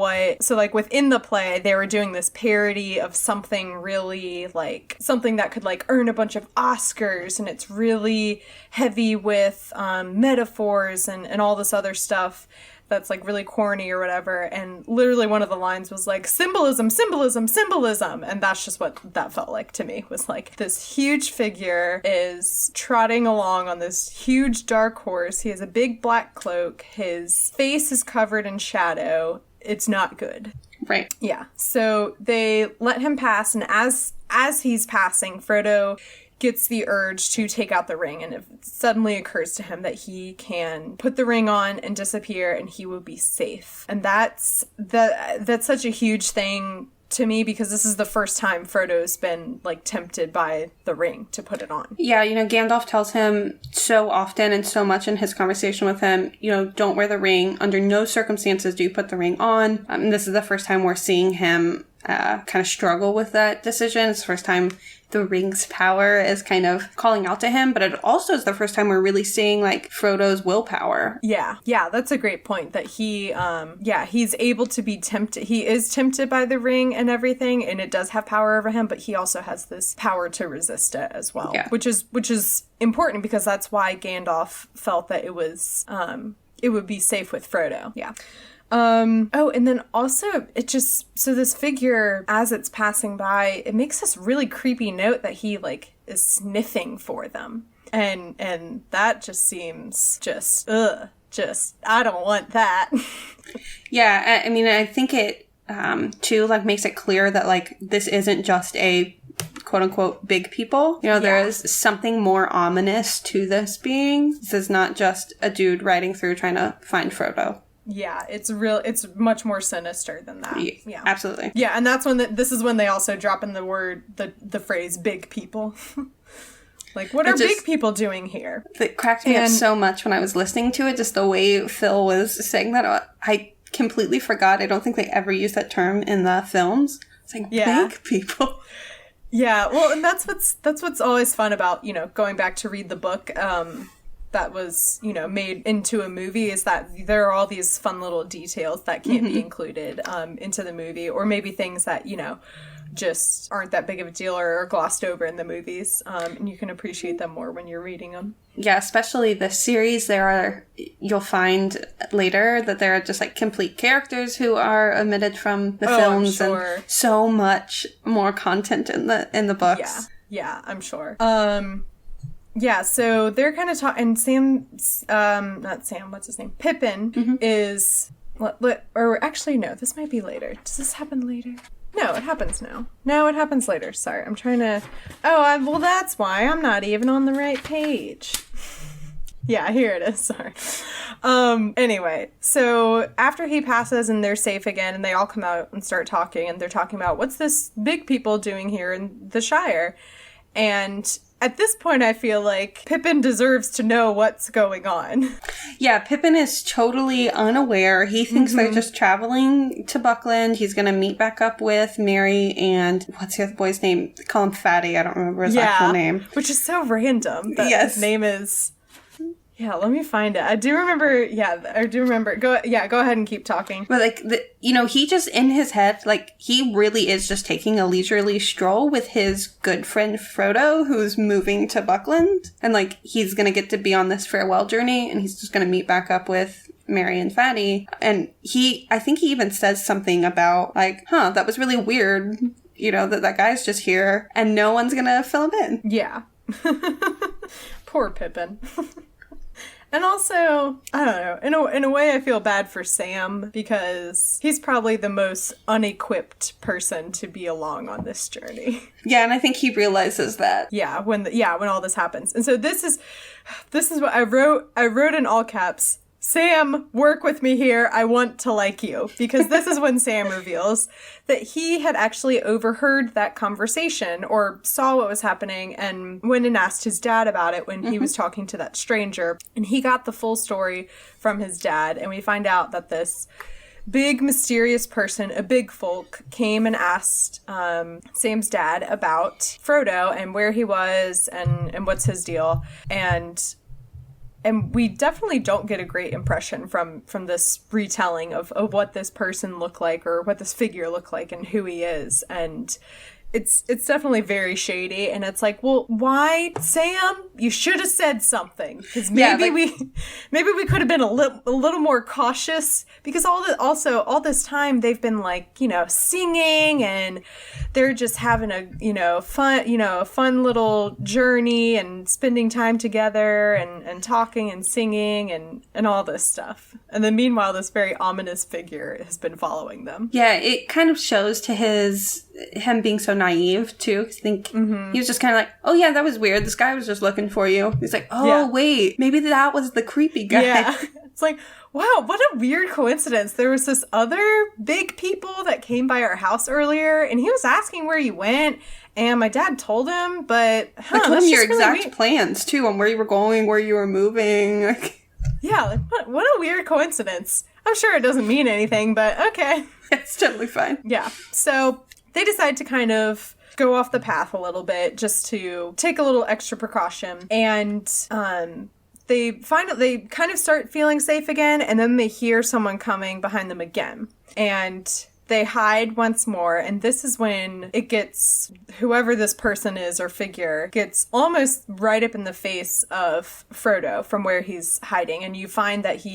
so, like, within the play, they were doing this parody of something really, like, something that could, like, earn a bunch of Oscars, and it's really heavy with metaphors and all this other stuff that's, like, really corny or whatever, and literally one of the lines was, like, symbolism, symbolism, symbolism, and that's just what that felt like to me, was, like, this huge figure is trotting along on this huge dark horse. He has a big black cloak. His face is covered in shadow. It's not good. Right. Yeah. So they let him pass, and as he's passing, Frodo gets the urge to take out the ring, and it suddenly occurs to him that he can put the ring on and disappear and he will be safe. And that's such a huge thing to me, because this is the first time Frodo's been, like, tempted by the ring to put it on. Yeah, Gandalf tells him so often and so much in his conversation with him, don't wear the ring. Under no circumstances do you put the ring on. This is the first time we're seeing him kind of struggle with that decision. It's the first time the ring's power is kind of calling out to him, but it also is the first time we're really seeing, like, Frodo's willpower. Yeah, that's a great point, that he's able to be tempted. He is tempted by the ring and everything, and it does have power over him, but he also has this power to resist it as well. Yeah. Which is important, because that's why Gandalf felt that it would be safe with Frodo. Yeah. And then also so this figure, as it's passing by, it makes this really creepy note that he, like, is sniffing for them. And that just seems I don't want that. Yeah, I mean, I think it, too, like, makes it clear that, like, this isn't just a quote-unquote big people. There is something more ominous to this being. This is not just a dude riding through trying to find Frodo. Yeah, it's much more sinister than that. Yeah. Absolutely. Yeah, and that's when this is when they also drop in the phrase big people. Like, what are big people doing here? It cracked me up so much when I was listening to it, just the way Phil was saying that. I completely forgot. I don't think they ever used that term in the films. It's like, big people. Yeah, well, and that's what's always fun about, going back to read the book, that was, made into a movie, is that there are all these fun little details that can't be included into the movie, or maybe things that, just aren't that big of a deal or are glossed over in the movies, and you can appreciate them more when you're reading them. Yeah, especially this series, you'll find later that there are just, like, complete characters who are omitted from the films, I'm sure. And so much more content in the books. Yeah, I'm sure. Yeah, so they're kind of talking, and not Sam, what's his name? Pippin is, or actually, no, this might be later. Does this happen later? No, it happens now. No, it happens later. Sorry, I'm trying to, well, that's why I'm not even on the right page. Yeah, here it is, sorry. Anyway, so after he passes and they're safe again, and they all come out and start talking, and they're talking about, what's this big people doing here in the Shire? And at this point, I feel like Pippin deserves to know what's going on. Yeah, Pippin is totally unaware. He thinks they're just traveling to Buckland. He's going to meet back up with Mary and, what's the other boy's name? They call him Fatty. I don't remember his actual name. Which is so random that his name is... Yeah, let me find it. I do remember. Go ahead and keep talking. But, like, he just, in his head, like, he really is just taking a leisurely stroll with his good friend Frodo, who's moving to Buckland. And, like, he's going to get to be on this farewell journey, and he's just going to meet back up with Mary and Fatty. And I think he even says something about, like, that was really weird, that guy's just here, and no one's going to fill him in. Yeah. Poor Pippin. And also, I don't know, in a way I feel bad for Sam, because he's probably the most unequipped person to be along on this journey. Yeah, and I think he realizes that. Yeah, when all this happens. And so this is what I wrote in all caps, Sam, work with me here. I want to like you. Because this is when Sam reveals that he had actually overheard that conversation or saw what was happening and went and asked his dad about it when he was talking to that stranger. And he got the full story from his dad. And we find out that this big mysterious person, a big folk, came and asked Sam's dad about Frodo and where he was and what's his deal. And we definitely don't get a great impression from this retelling of what this person looked like or what this figure looked like and who he is. And it's definitely very shady. And it's like, well, why, Sam? You should have said something. Because maybe we could have been a little more cautious. Because all this time they've been like, singing and they're just having a fun little journey and spending time together and talking and singing and all this stuff. And then meanwhile, this very ominous figure has been following them. Yeah, it kind of shows to him being so naive too. I think he was just kind of like, oh yeah, that was weird. This guy was just looking for you. He's like, oh wait, maybe that was the creepy guy. Yeah, it's like, wow, what a weird coincidence. There was this other big people that came by our house earlier, and he was asking where you went, and my dad told him, but I told him your exact plans too, on where you were going, where you were moving. Yeah, like, what a weird coincidence. I'm sure it doesn't mean anything, but okay. It's totally fine. Yeah, so they decide to kind of go off the path a little bit just to take a little extra precaution. And they kind of start feeling safe again, and then they hear someone coming behind them again. And they hide once more, and this is when it gets, whoever this person is or figure, gets almost right up in the face of Frodo from where he's hiding. And you find that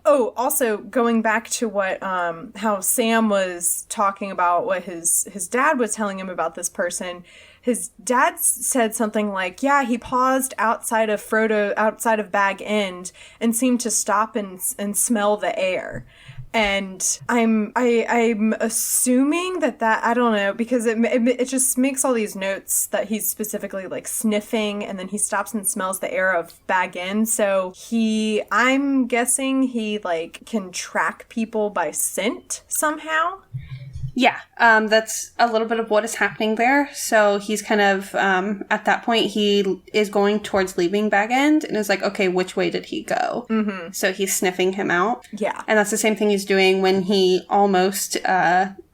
also going back to what, how Sam was talking about what his dad was telling him about this person. His dad said something like, yeah, he paused outside of Bag End and seemed to stop and smell the air. And I'm assuming that I don't know, because it just makes all these notes that he's specifically like sniffing, and then he stops and smells the air of Bag End. So I'm guessing he like can track people by scent somehow. Yeah, that's a little bit of what is happening there. So he's kind of, at that point, he is going towards leaving Bag End and is like, okay, which way did he go? Mm-hmm. So he's sniffing him out. Yeah. And that's the same thing he's doing when he almost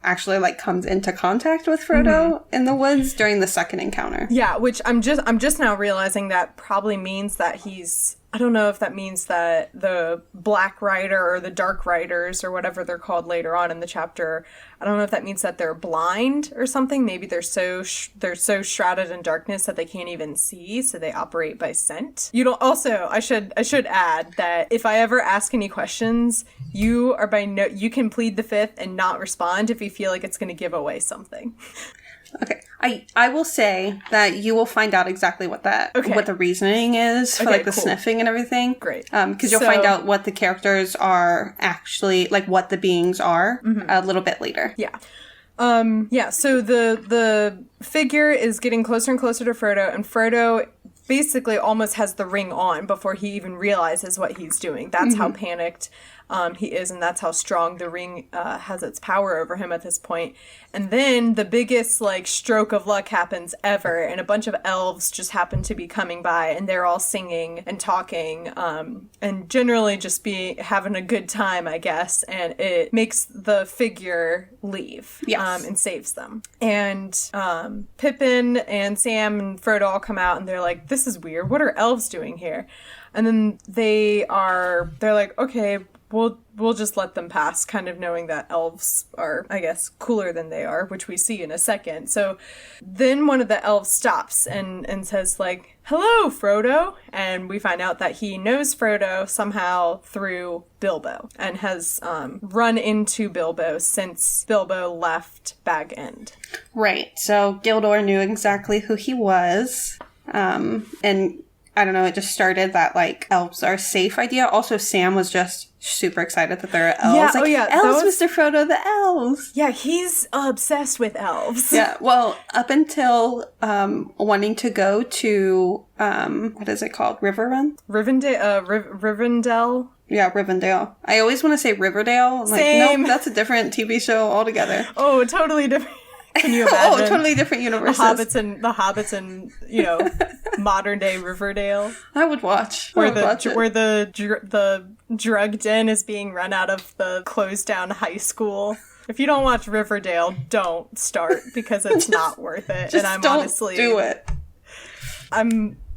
actually like comes into contact with Frodo in the woods during the second encounter. Yeah, which I'm just now realizing that probably means that he's, I don't know if that means that the Black Rider or the Dark Riders or whatever they're called later on in the chapter, I don't know if that means that they're blind or something. Maybe they're so shrouded in darkness that they can't even see, so they operate by scent. I should add that if I ever ask any questions, you can plead the fifth and not respond if you feel like it's going to give away something. Okay. I will say that you will find out exactly what the reasoning is for like the sniffing and everything. Great. Because you'll find out what the characters are actually, like what the beings are a little bit later. Yeah. So the figure is getting closer and closer to Frodo, and Frodo basically almost has the ring on before he even realizes what he's doing. That's how panicked he is, and that's how strong the ring has its power over him at this point. And then the biggest like stroke of luck happens ever, and a bunch of elves just happen to be coming by, and they're all singing and talking and generally just having a good time, I guess. And it makes the figure leave. Yes. And saves them. And Pippin and Sam and Frodo all come out, and they're like, this is weird. What are elves doing here? And then they're like, okay, we'll just let them pass, kind of knowing that elves are, I guess, cooler than they are, which we see in a second. So then one of the elves stops and says, like, hello, Frodo. And we find out that he knows Frodo somehow through Bilbo and has run into Bilbo since Bilbo left Bag End. Right. So Gildor knew exactly who he was. And I don't know, it just started that, like, elves are safe idea. Also, Sam was just super excited that there are elves. Yeah, elves, Mr. Frodo, the elves! Yeah, he's obsessed with elves. Yeah, well, up until wanting to go to, what is it called? River Run? Rivendell? Yeah, Rivendell. I always want to say Riverdale. I'm Same. like, nope, that's a different TV show altogether. Oh, totally different. Can you imagine? Totally different universes. The hobbits and modern day Riverdale. I would watch. Where the drug den is being run out of the closed down high school. If you don't watch Riverdale, don't start because it's not worth it. Just and I'm don't honestly do it.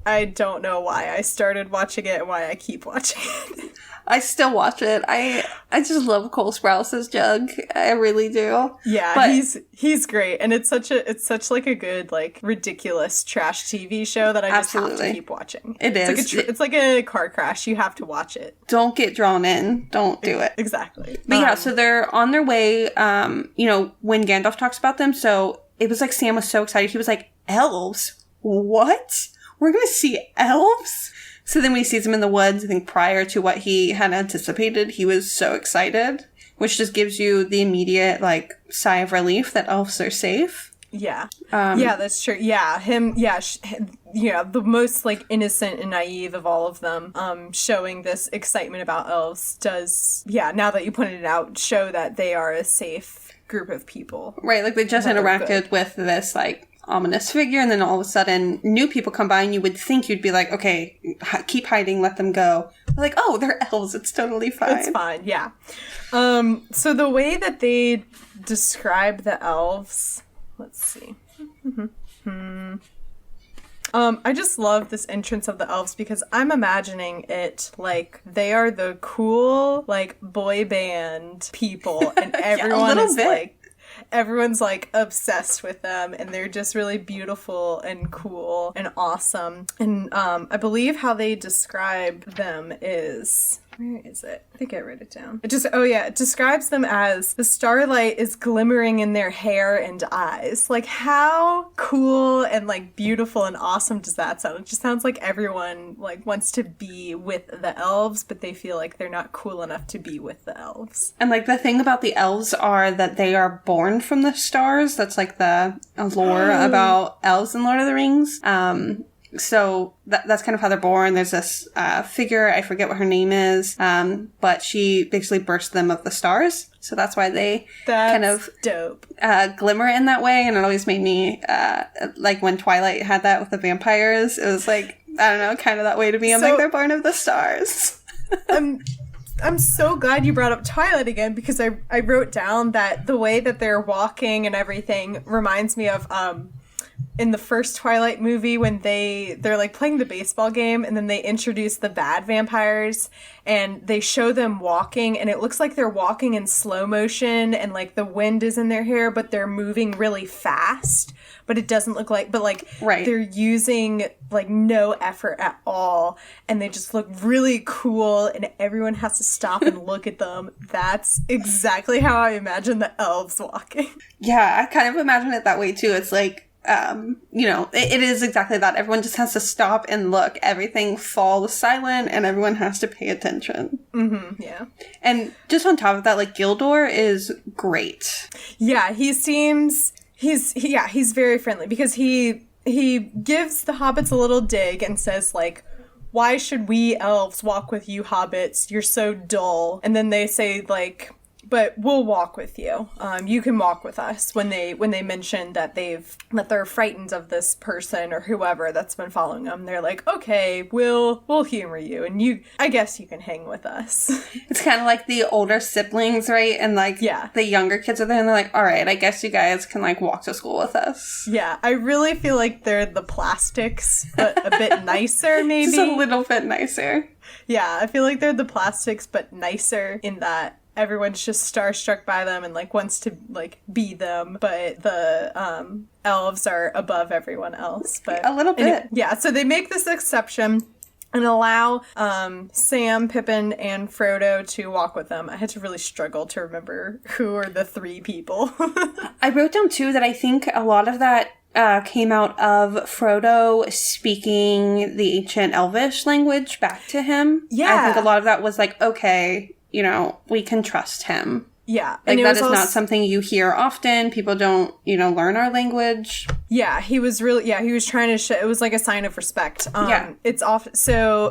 I don't know why I started watching it and why I keep watching it. I still watch it. I just love Cole Sprouse Jug. I really do. Yeah, but he's great, and it's such like a good like ridiculous trash TV show that I just have to keep watching. It is. It's like a car crash. You have to watch it. Don't get drawn in. Don't do it. Exactly. But yeah, so they're on their way. When Gandalf talks about them, so it was like Sam was so excited. He was like, "Elves? What? We're gonna see elves?" So then when he sees them in the woods, I think prior to what he had anticipated, he was so excited, which just gives you the immediate, like, sigh of relief that elves are safe. Yeah. Yeah, that's true. Yeah, the most, like, innocent and naive of all of them, showing this excitement about elves does, now that you pointed it out, show that they are a safe group of people. Right, like, they just interacted with this, like, ominous figure, and then all of a sudden new people come by and you would think you'd be like, okay, keep hiding, let them go. They're like, oh, they're elves, it's totally fine. It's fine, yeah. So the way that they describe the elves, let's see. I just love this entrance of the elves because I'm imagining it like they are the cool, like, boy band people, and everyone is like, everyone's like obsessed with them, and they're just really beautiful and cool and awesome. And I believe how they describe them is, where is it? I think I wrote it down. It describes them as the starlight is glimmering in their hair and eyes. Like, how cool and like beautiful and awesome does that sound? It just sounds like everyone like wants to be with the elves, but they feel like they're not cool enough to be with the elves. And like the thing about the elves are that they are born from the stars. That's like the lore about elves in Lord of the Rings. So that's kind of how they're born. There's this figure, I forget what her name is, but she basically burst them of the stars. So that's why they kind of dope. Glimmer in that way. And it always made me, like when Twilight had that with the vampires, it was like, I don't know, kind of that way to me. I'm like, they're born of the stars. I'm so glad you brought up Twilight again, because I wrote down that the way that they're walking and everything reminds me of, in the first Twilight movie when they're like playing the baseball game, and then they introduce the bad vampires and they show them walking, and it looks like they're walking in slow motion and like the wind is in their hair, but they're moving really fast, but it doesn't look like, but like they're using like no effort at all, and they just look really cool, and everyone has to stop and look at them. That's exactly how I imagine the elves walking. Yeah, I kind of imagine it that way too. It's like, it is exactly that. Everyone just has to stop and look. Everything falls silent and everyone has to pay attention. Mm-hmm, yeah. And just on top of that, like, Gildor is great. Yeah, he's very friendly, because he gives the hobbits a little dig and says, like, why should we elves walk with you hobbits? You're so dull. And then they say, like, but we'll walk with you. You can walk with us. When they mention that they're frightened of this person or whoever that's been following them, they're like, okay, we'll humor you, and I guess you can hang with us. It's kind of like the older siblings, right? And like, the younger kids are there, and they're like, all right, I guess you guys can like walk to school with us. Yeah, I really feel like they're the plastics, but a bit nicer, maybe. Just a little bit nicer. Yeah, I feel like they're the plastics, but nicer in that everyone's just starstruck by them and like wants to like be them, but the elves are above everyone else. But a little bit. So they make this exception and allow Sam, Pippin, and Frodo to walk with them. I had to really struggle to remember who are the three people. I wrote down too that I think a lot of that came out of Frodo speaking the ancient Elvish language back to him. Yeah. I think a lot of that was like, okay, we can trust him. Yeah. Like, that is not something you hear often. People don't, learn our language. Yeah, he was trying to show, it was like a sign of respect. It's often, so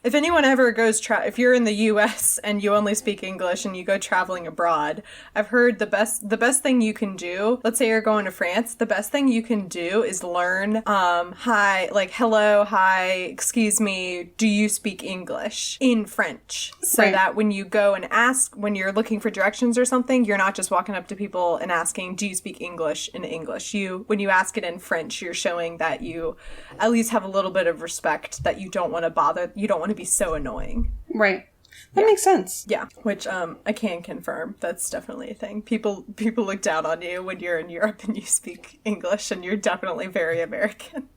if anyone ever goes, if you're in the US and you only speak English and you go traveling abroad, I've heard the best thing you can do, let's say you're going to France, the best thing you can do is learn, hi, like, hello, hi, excuse me, do you speak English in French? So that when you go and ask, when you're looking for directions or something, you're not just walking up to people and asking, do you speak English in English? When you ask it in French, you're showing that you at least have a little bit of respect, that you don't want to bother, you don't want to be so annoying. Right. That makes sense. Yeah, which I can confirm. That's definitely a thing. People look down on you when you're in Europe and you speak English, and you're definitely very American.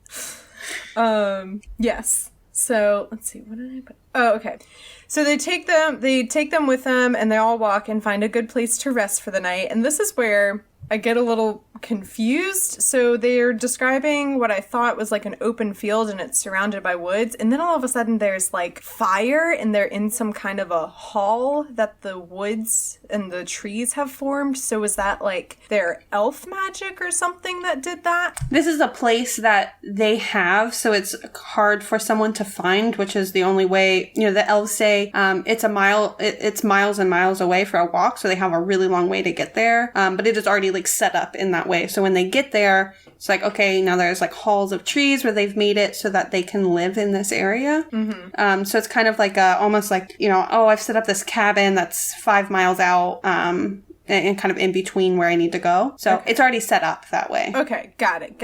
Yes. So let's see, what did I put? Oh, okay. So they take them with them, and they all walk and find a good place to rest for the night. And this is where I get a little confused. So they're describing what I thought was like an open field, and it's surrounded by woods. And then all of a sudden there's like fire, and they're in some kind of a hall that the woods and the trees have formed. So is that like their elf magic or something that did that? This is a place that they have, so it's hard for someone to find, which is the only way, the elves say it's miles and miles away for a walk, so they have a really long way to get there. But it is already like set up in that way. So when they get there, it's like, okay, now there's like halls of trees where they've made it so that they can live in this area. Mm-hmm. So it's kind of like almost like, I've set up this cabin that's 5 miles out, and kind of in between where I need to go. So It's already set up that way. Okay, got it.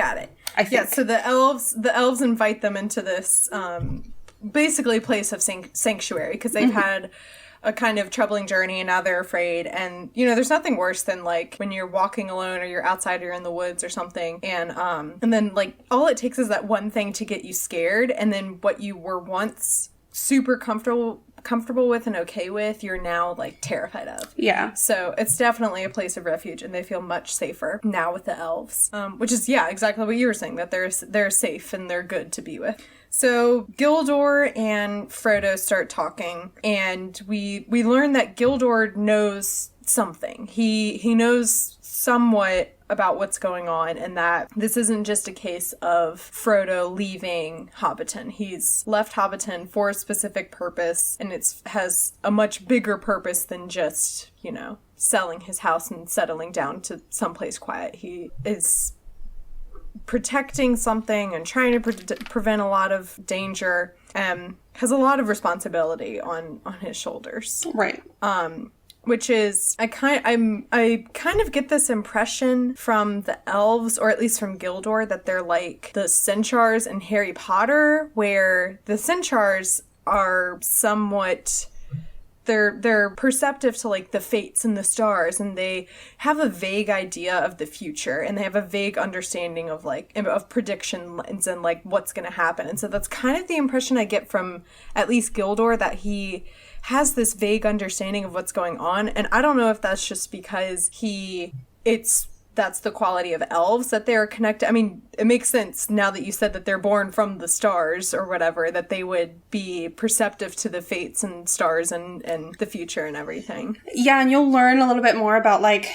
I think. Yeah, so the elves invite them into this basically place of sanctuary, because they've had a kind of troubling journey, and now they're afraid. And there's nothing worse than like when you're walking alone, or you're outside, or you're in the woods or something, and then like all it takes is that one thing to get you scared, and then what you were once super comfortable with and okay with, you're now like terrified of. Yeah. So it's definitely a place of refuge, and they feel much safer now with the elves, which is exactly what you were saying, that they're safe and they're good to be with. So Gildor and Frodo start talking, and we learn that Gildor knows something. He knows somewhat about what's going on, and that this isn't just a case of Frodo leaving Hobbiton. He's left Hobbiton for a specific purpose, and it has a much bigger purpose than just, selling his house and settling down to someplace quiet. He is protecting something and trying to prevent a lot of danger, has a lot of responsibility on his shoulders. Right. Which is, I kind of get this impression from the elves, or at least from Gildor, that they're like the centaurs in Harry Potter, where the centaurs are somewhat, they're perceptive to like the fates and the stars, and they have a vague idea of the future, and they have a vague understanding of like of predictions and like what's going to happen. And so that's kind of the impression I get from at least Gildor, that he has this vague understanding of what's going on. And I don't know if that's just because that's the quality of elves, that they're connected. I mean, it makes sense now that you said that they're born from the stars or whatever, that they would be perceptive to the fates and stars and the future and everything. Yeah, and you'll learn a little bit more about like,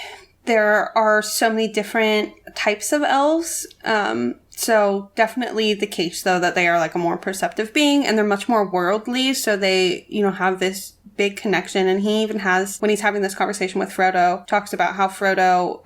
there are so many different types of elves. So definitely the case, though, that they are like a more perceptive being, and they're much more worldly. So they, have this big connection. And he even has, when he's having this conversation with Frodo, talks about how Frodo,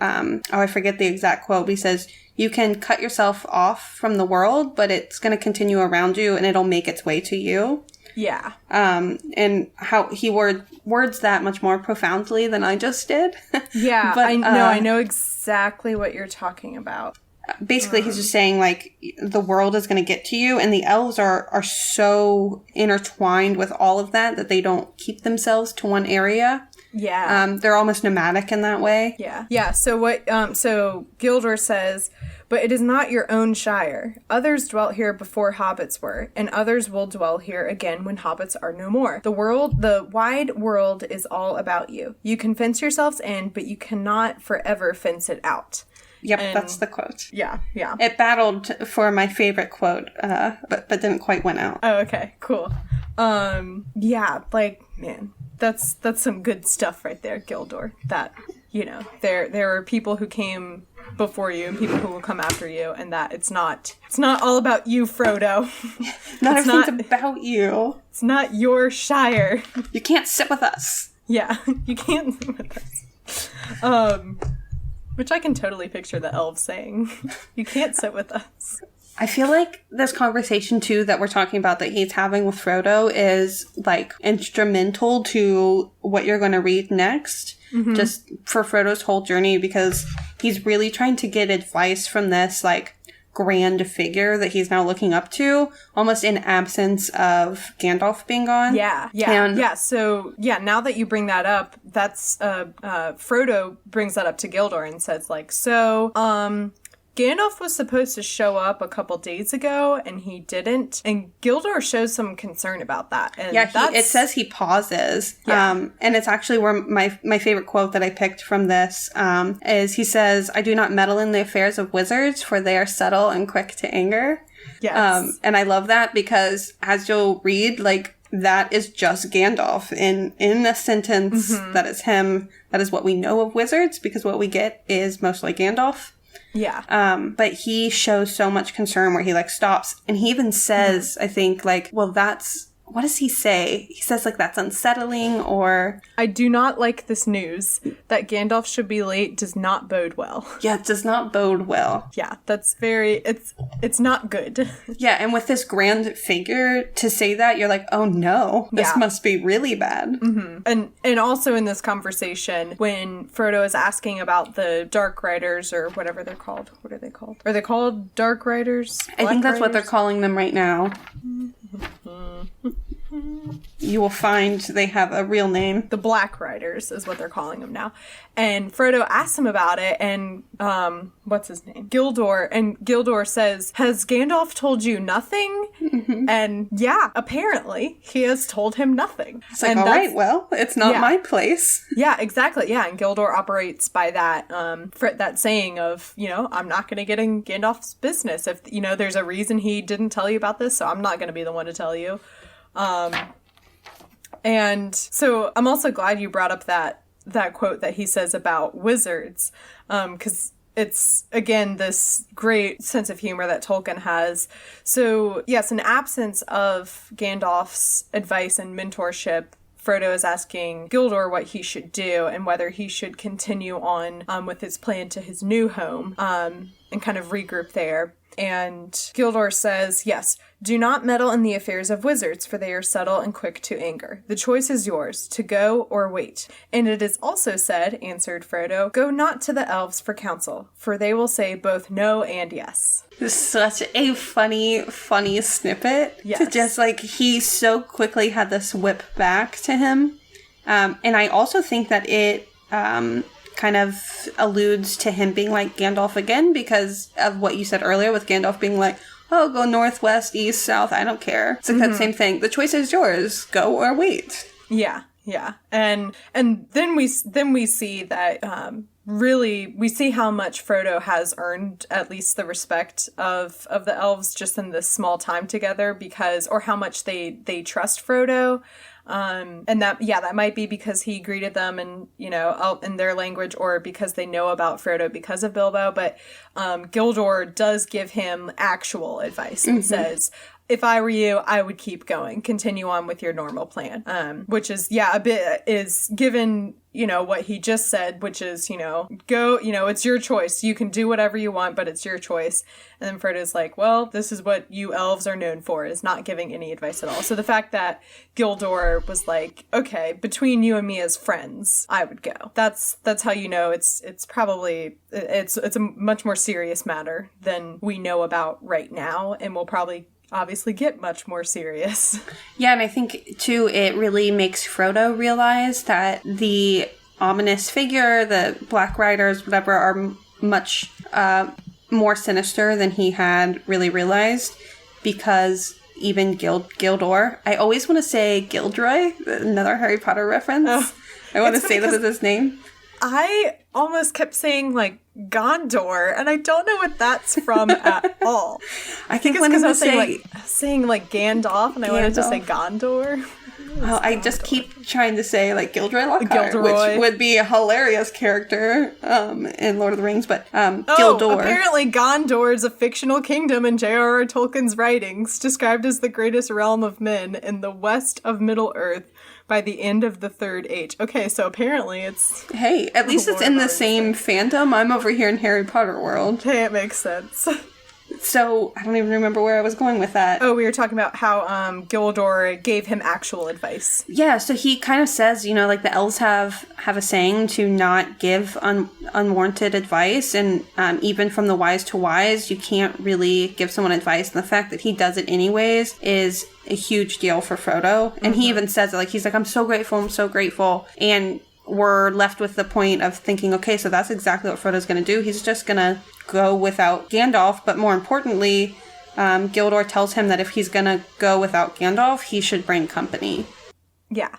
I forget the exact quote, but he says, you can cut yourself off from the world, but it's going to continue around you, and it'll make its way to you. Yeah. And how he words that much more profoundly than I just did. Yeah, but, I know exactly what you're talking about. Basically, he's just saying, like, the world is going to get to you, and the elves are so intertwined with all of that they don't keep themselves to one area. Yeah. They're almost nomadic in that way. Yeah. Yeah, so so Gildor says, but it is not your own shire. Others dwelt here before hobbits were, and others will dwell here again when hobbits are no more. The wide world is all about you. You can fence yourselves in, but you cannot forever fence it out. Yep, that's the quote. Yeah. It battled for my favorite quote, but didn't quite win out. Oh, okay, cool. Yeah, like, man, that's some good stuff right there, Gildor. That, there are people who came before you and people who will come after you, and that it's not all about you, Frodo. Not everything's about you. It's not your shire. You can't sit with us. Yeah, you can't sit with us. Which I can totally picture the elves saying. You can't sit with us. I feel like this conversation, too, that we're talking about that he's having with Frodo is, like, instrumental to what you're going to read next. Mm-hmm. Just for Frodo's whole journey, because he's really trying to get advice from this, like, grand figure that he's now looking up to, almost in absence of Gandalf being gone. So, now that you bring that up, that's, Frodo brings that up to Gildor and says, like, Gandalf was supposed to show up a couple days ago, and he didn't. And Gildor shows some concern about that. And it says he pauses. Yeah. And it's actually where my favorite quote that I picked from this is he says, "I do not meddle in the affairs of wizards, for they are subtle and quick to anger." Yes. And I love that because, as you'll read, like, that is just Gandalf in a sentence. Mm-hmm. That is him. That is what we know of wizards, because what we get is mostly Gandalf. Yeah. But he shows so much concern where he, like, stops. And he even says, I think, like, well, what does he say? He says, like, that's unsettling, or... I do not like this news. That Gandalf should be late does not bode well. Yeah, it does not bode well. Yeah, that's it's not good. Yeah, and with this grand figure, to say that, you're like, oh no, this must be really bad. Mm-hmm. And also in this conversation, when Frodo is asking about the Dark Riders, or whatever they're called. What are they called? Are they called Dark Riders? I think that's what they're calling them right now. You will find they have a real name. The Black Riders is what they're calling them now. And Frodo asks him about it, and what's his name? Gildor. And Gildor says, "Has Gandalf told you nothing?" Mm-hmm. And yeah, apparently he has told him nothing. It's like, all right, well, it's not my place. Yeah, exactly. Yeah, and Gildor operates by that for that saying of, I'm not going to get in Gandalf's business. If, there's a reason he didn't tell you about this, so I'm not going to be the one to tell you. And so I'm also glad you brought up that quote that he says about wizards, because it's, again, this great sense of humor that Tolkien has. So, yes, in absence of Gandalf's advice and mentorship, Frodo is asking Gildor what he should do and whether he should continue on with his plan to his new home and kind of regroup there. And Gildor says, "Yes, do not meddle in the affairs of wizards, for they are subtle and quick to anger. The choice is yours, to go or wait. And it is also said," answered Frodo, "go not to the elves for counsel, for they will say both no and yes." This is such a funny snippet. Yes. To just, like, he so quickly had this whip back to him. And I also think that it kind of alludes to him being like Gandalf again, because of what you said earlier with Gandalf being like, oh, go northwest, east, south, I don't care. It's like that same thing. The choice is yours. Go or wait. Yeah. And then we see that really we see how much Frodo has earned at least the respect of the elves just in this small time together, or how much they trust Frodo. And that might be because he greeted them in their language, or because they know about Frodo because of Bilbo. But Gildor does give him actual advice and says, if I were you, I would keep going, continue on with your normal plan. Which is, is given, what he just said, which is, go, it's your choice. You can do whatever you want, but it's your choice. And then Frodo's like, well, this is what you elves are known for, is not giving any advice at all. So the fact that Gildor was like, okay, between you and me as friends, I would go. That's how it's probably, it's a much more serious matter than we know about right now, and we'll probably obviously get much more serious. Yeah, and I think, too, it really makes Frodo realize that the ominous figure, the Black Riders, whatever, are much more sinister than he had really realized, because even Gildor, I always want to say Gilderoy, another Harry Potter reference. Oh, I want to say that as his name. I almost kept saying, like, Gondor, and I don't know what that's from at all. I think when I was saying Gandalf, and I wanted to say Gondor. Oh, I just keep trying to say, like, Gilderoy Lockhart, Gilderoy. which would be a hilarious character in Lord of the Rings, but Gildor. Apparently Gondor is a fictional kingdom in J.R.R. Tolkien's writings, described as the greatest realm of men in the west of Middle-earth by the end of the Third Age. Okay, so apparently it's... Hey, at least it's in the same fandom. I'm over here in Harry Potter world. Okay, it makes sense. So, I don't even remember where I was going with that. Oh, we were talking about how Gildor gave him actual advice. Yeah, so he kind of says, you know, like the elves have a saying to not give unwarranted advice, and even from the wise to wise, you can't really give someone advice. And the fact that he does it anyways is a huge deal for Frodo. And he even says it, like, he's like, I'm so grateful. And we're left with the point of thinking, okay, so that's exactly what Frodo's going to do. He's just going to go without Gandalf, but more importantly, Gildor tells him that if he's going to go without Gandalf, he should bring company. Yeah.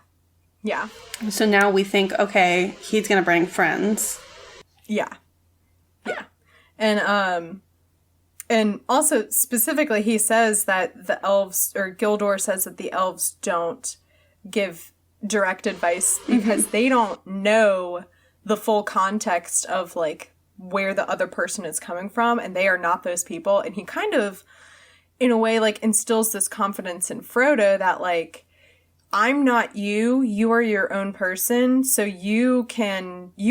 So now we think, okay, he's going to bring friends. Yeah. And also specifically, he says that the elves, or Gildor says that the elves don't give direct advice because they don't know the full context of, like, where the other person is coming from, and they are not those people. And he kind of, in a way, like, instills this confidence in Frodo that, like, I'm not you, you are your own person, so you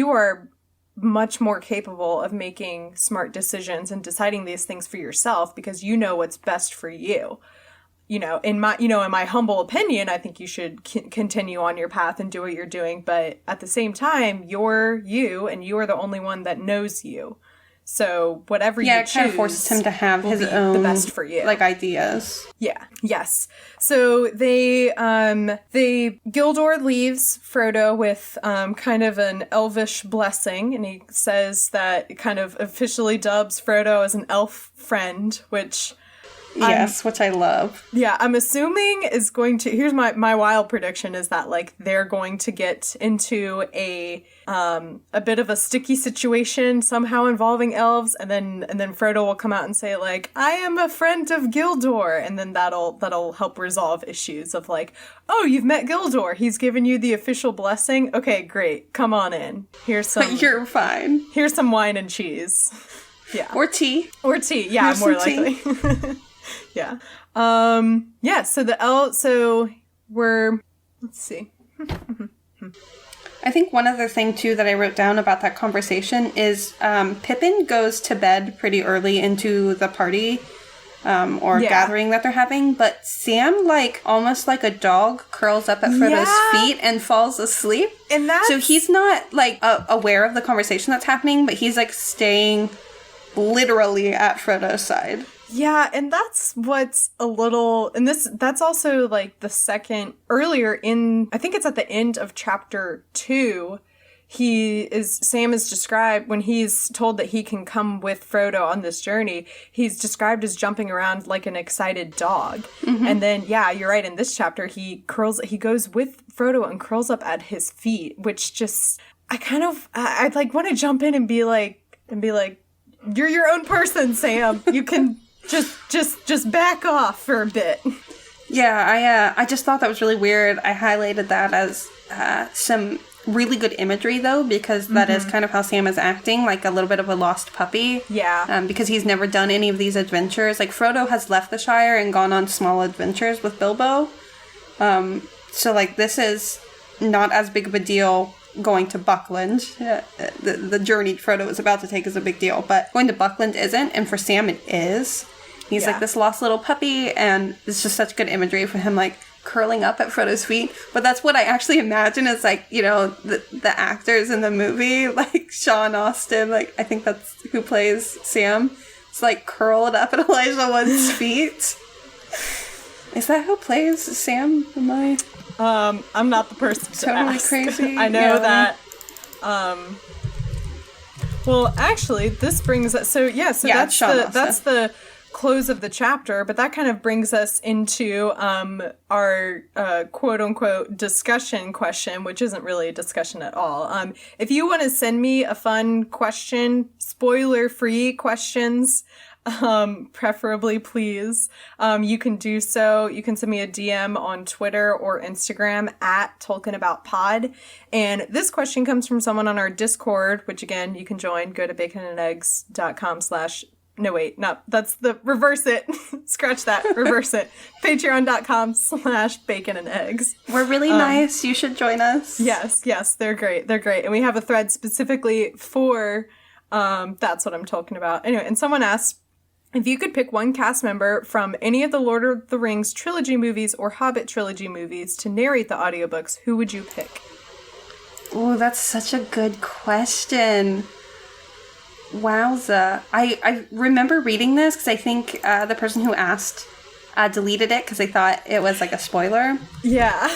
are much more capable of making smart decisions and deciding these things for yourself because you know what's best for you. In my humble opinion, I think you should continue on your path and do what you're doing. But at the same time, you're you, and you are the only one that knows you. So whatever you choose, it kind of forces him to have his own, the best for you, like, ideas. Yeah. Yes. So Gildor leaves Frodo with kind of an elvish blessing, and he says that it kind of officially dubs Frodo as an elf friend, which. Yes, which I love. Yeah, I'm assuming is going to... Here's my wild prediction is that, like, they're going to get into a bit of a sticky situation somehow involving elves, and then Frodo will come out and say, like, I am a friend of Gildor, and then that'll help resolve issues of, like, oh, you've met Gildor, he's given you the official blessing? Okay, great, come on in. Here's some... You're fine. Here's some wine and cheese. Yeah. Or tea. Yeah, here's more likely. Yeah. So let's see. I think one other thing, too, that I wrote down about that conversation is Pippin goes to bed pretty early into the party gathering that they're having, but Sam, like, almost like a dog, curls up at Frodo's feet and falls asleep. And so he's not, like, aware of the conversation that's happening, but he's, like, staying literally at Frodo's side. Yeah, and that's what's a little... And that's also, like, the second... Earlier in... I think it's at the end of chapter 2, Sam is described... When he's told that he can come with Frodo on this journey, he's described as jumping around like an excited dog. Mm-hmm. And then, yeah, you're right, in this chapter, he goes with Frodo and curls up at his feet, which just... I'd, like, want to jump in and be like, you're your own person, Sam. You can... Just back off for a bit. Yeah, I just thought that was really weird. I highlighted that as some really good imagery, though, because that is kind of how Sam is acting, like a little bit of a lost puppy. Yeah. Because he's never done any of these adventures. Like, Frodo has left the Shire and gone on small adventures with Bilbo. So, like, this is not as big of a deal going to Buckland. The journey Frodo is about to take is a big deal, but going to Buckland isn't, and for Sam it is. He's like this lost little puppy, and it's just such good imagery for him, like, curling up at Frodo's feet. But that's what I actually imagine is, like, you know, the actors in the movie, like Sean Astin, like, I think that's who plays Sam. It's, like, curled up at Elijah Wood's feet. Is that who plays Sam? I'm not the person to totally ask. Crazy. I know that. Well, actually, this brings us. That's the close of the chapter, but that kind of brings us into our quote unquote discussion question, which isn't really a discussion at all. If you want to send me a fun question, spoiler free questions, preferably please. You can do so. You can send me a DM on Twitter or Instagram at TolkienAboutPod. And this question comes from someone on our Discord, which again, you can join. Go to baconandeggs.com/ no, wait, no, that's the reverse it. Scratch that, reverse it. Patreon.com/baconandeggs. We're really nice. You should join us. Yes, they're great. They're great. And we have a thread specifically for That's What I'm Talking About. Anyway, and someone asked, if you could pick one cast member from any of the Lord of the Rings trilogy movies or Hobbit trilogy movies to narrate the audiobooks, who would you pick? Oh, that's such a good question. Wowza. I remember reading this because I think the person who asked deleted it because they thought it was like a spoiler. Yeah.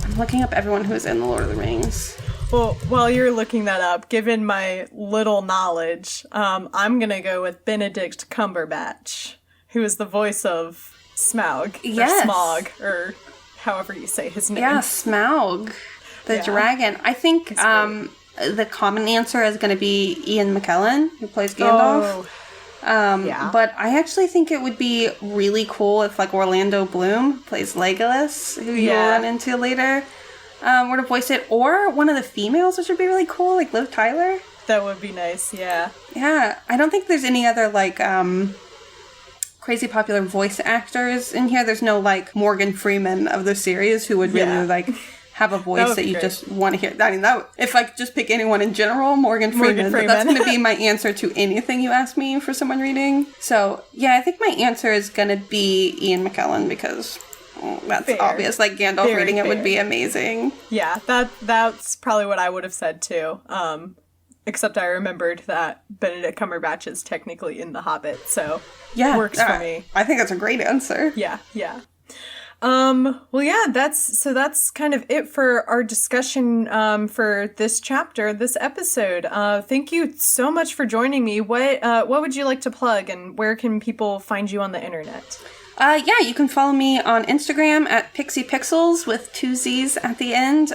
I'm looking up everyone who's in The Lord of the Rings. Well, while you're looking that up, given my little knowledge, I'm going to go with Benedict Cumberbatch, who is the voice of Smaug, yes. or Smog, or however you say his name. Yeah, Smaug, the dragon. I think the common answer is going to be Ian McKellen, who plays Gandalf. Yeah. But I actually think it would be really cool if, like, Orlando Bloom plays Legolas, who you'll run into later, were to voice it, or one of the females, which would be really cool, like Liv Tyler. That would be nice, yeah. Yeah, I don't think there's any other, like, crazy popular voice actors in here. There's no, like, Morgan Freeman of the series who would really, like, have a voice that you great. Just want to hear. I mean, that if I could just pick anyone in general, Morgan Freeman. But that's going to be my answer to anything you ask me for someone reading. So, yeah, I think my answer is going to be Ian McKellen because that's obvious. Like, Gandalf reading it would be amazing. Yeah, that's probably what I would have said, too. Except I remembered that Benedict Cumberbatch is technically in The Hobbit, so works for me. I think that's a great answer. Yeah. Well, yeah, that's kind of it for our discussion for this chapter, this episode. Thank you so much for joining me. What would you like to plug, and where can people find you on the internet? Yeah, you can follow me on Instagram at PixiePixels with 2 Z's at the end.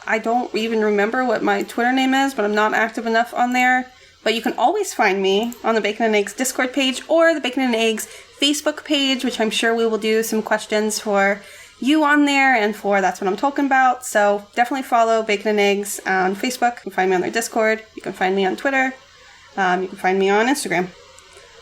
I don't even remember what my Twitter name is, but I'm not active enough on there. But you can always find me on the Bacon and Eggs Discord page or the Bacon and Eggs Facebook page, which I'm sure we will do some questions for you on there and for That's What I'm Talking About. So definitely follow Bacon and Eggs on Facebook. You can find me on their Discord. You can find me on Twitter. You can find me on Instagram.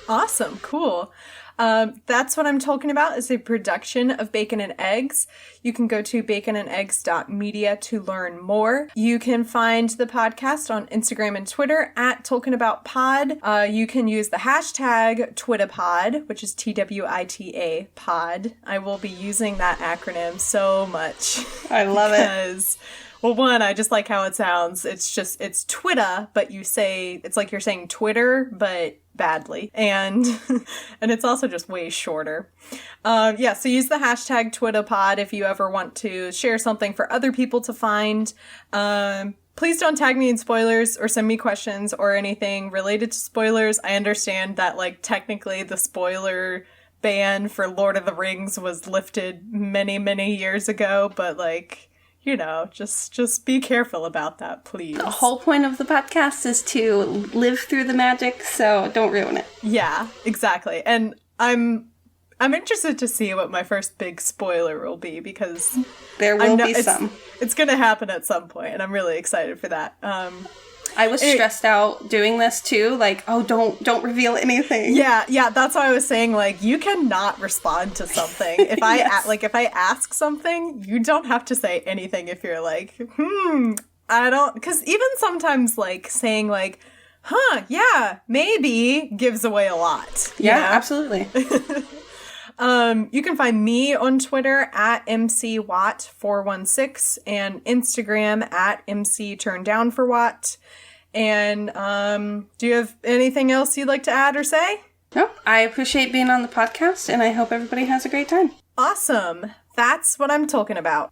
Awesome. Cool. That's What I'm Talking About is a production of Bacon and Eggs. You can go to baconandeggs.media to learn more. You can find the podcast on Instagram and Twitter at TolkienAboutPod. You can use the hashtag TwitterPod, which is TWITA pod. I will be using that acronym so much. I love it. Well, one, I just like how it sounds. It's Twitter, but it's like you're saying Twitter, but badly. And it's also just way shorter. So use the hashtag TwitterPod if you ever want to share something for other people to find. Please don't tag me in spoilers or send me questions or anything related to spoilers. I understand that, like, technically the spoiler ban for Lord of the Rings was lifted many, many years ago, but, like, you know, just be careful about that, please. The whole point of the podcast is to live through the magic, so don't ruin it. Yeah, exactly. And I'm interested to see what my first big spoiler will be, because there will be some. It's going to happen at some point, and I'm really excited for that. I was stressed out doing this too, like, oh, don't reveal anything. Yeah, that's why I was saying, like, you cannot respond to something. If I if I ask something, you don't have to say anything if you're like, I don't, because even sometimes, like, saying, like, yeah, maybe gives away a lot. Yeah, absolutely. You can find me on Twitter at MCWatt416 and Instagram at MCTurnDownForWatt. And do you have anything else you'd like to add or say? No, I appreciate being on the podcast, and I hope everybody has a great time. Awesome. That's what I'm talking about.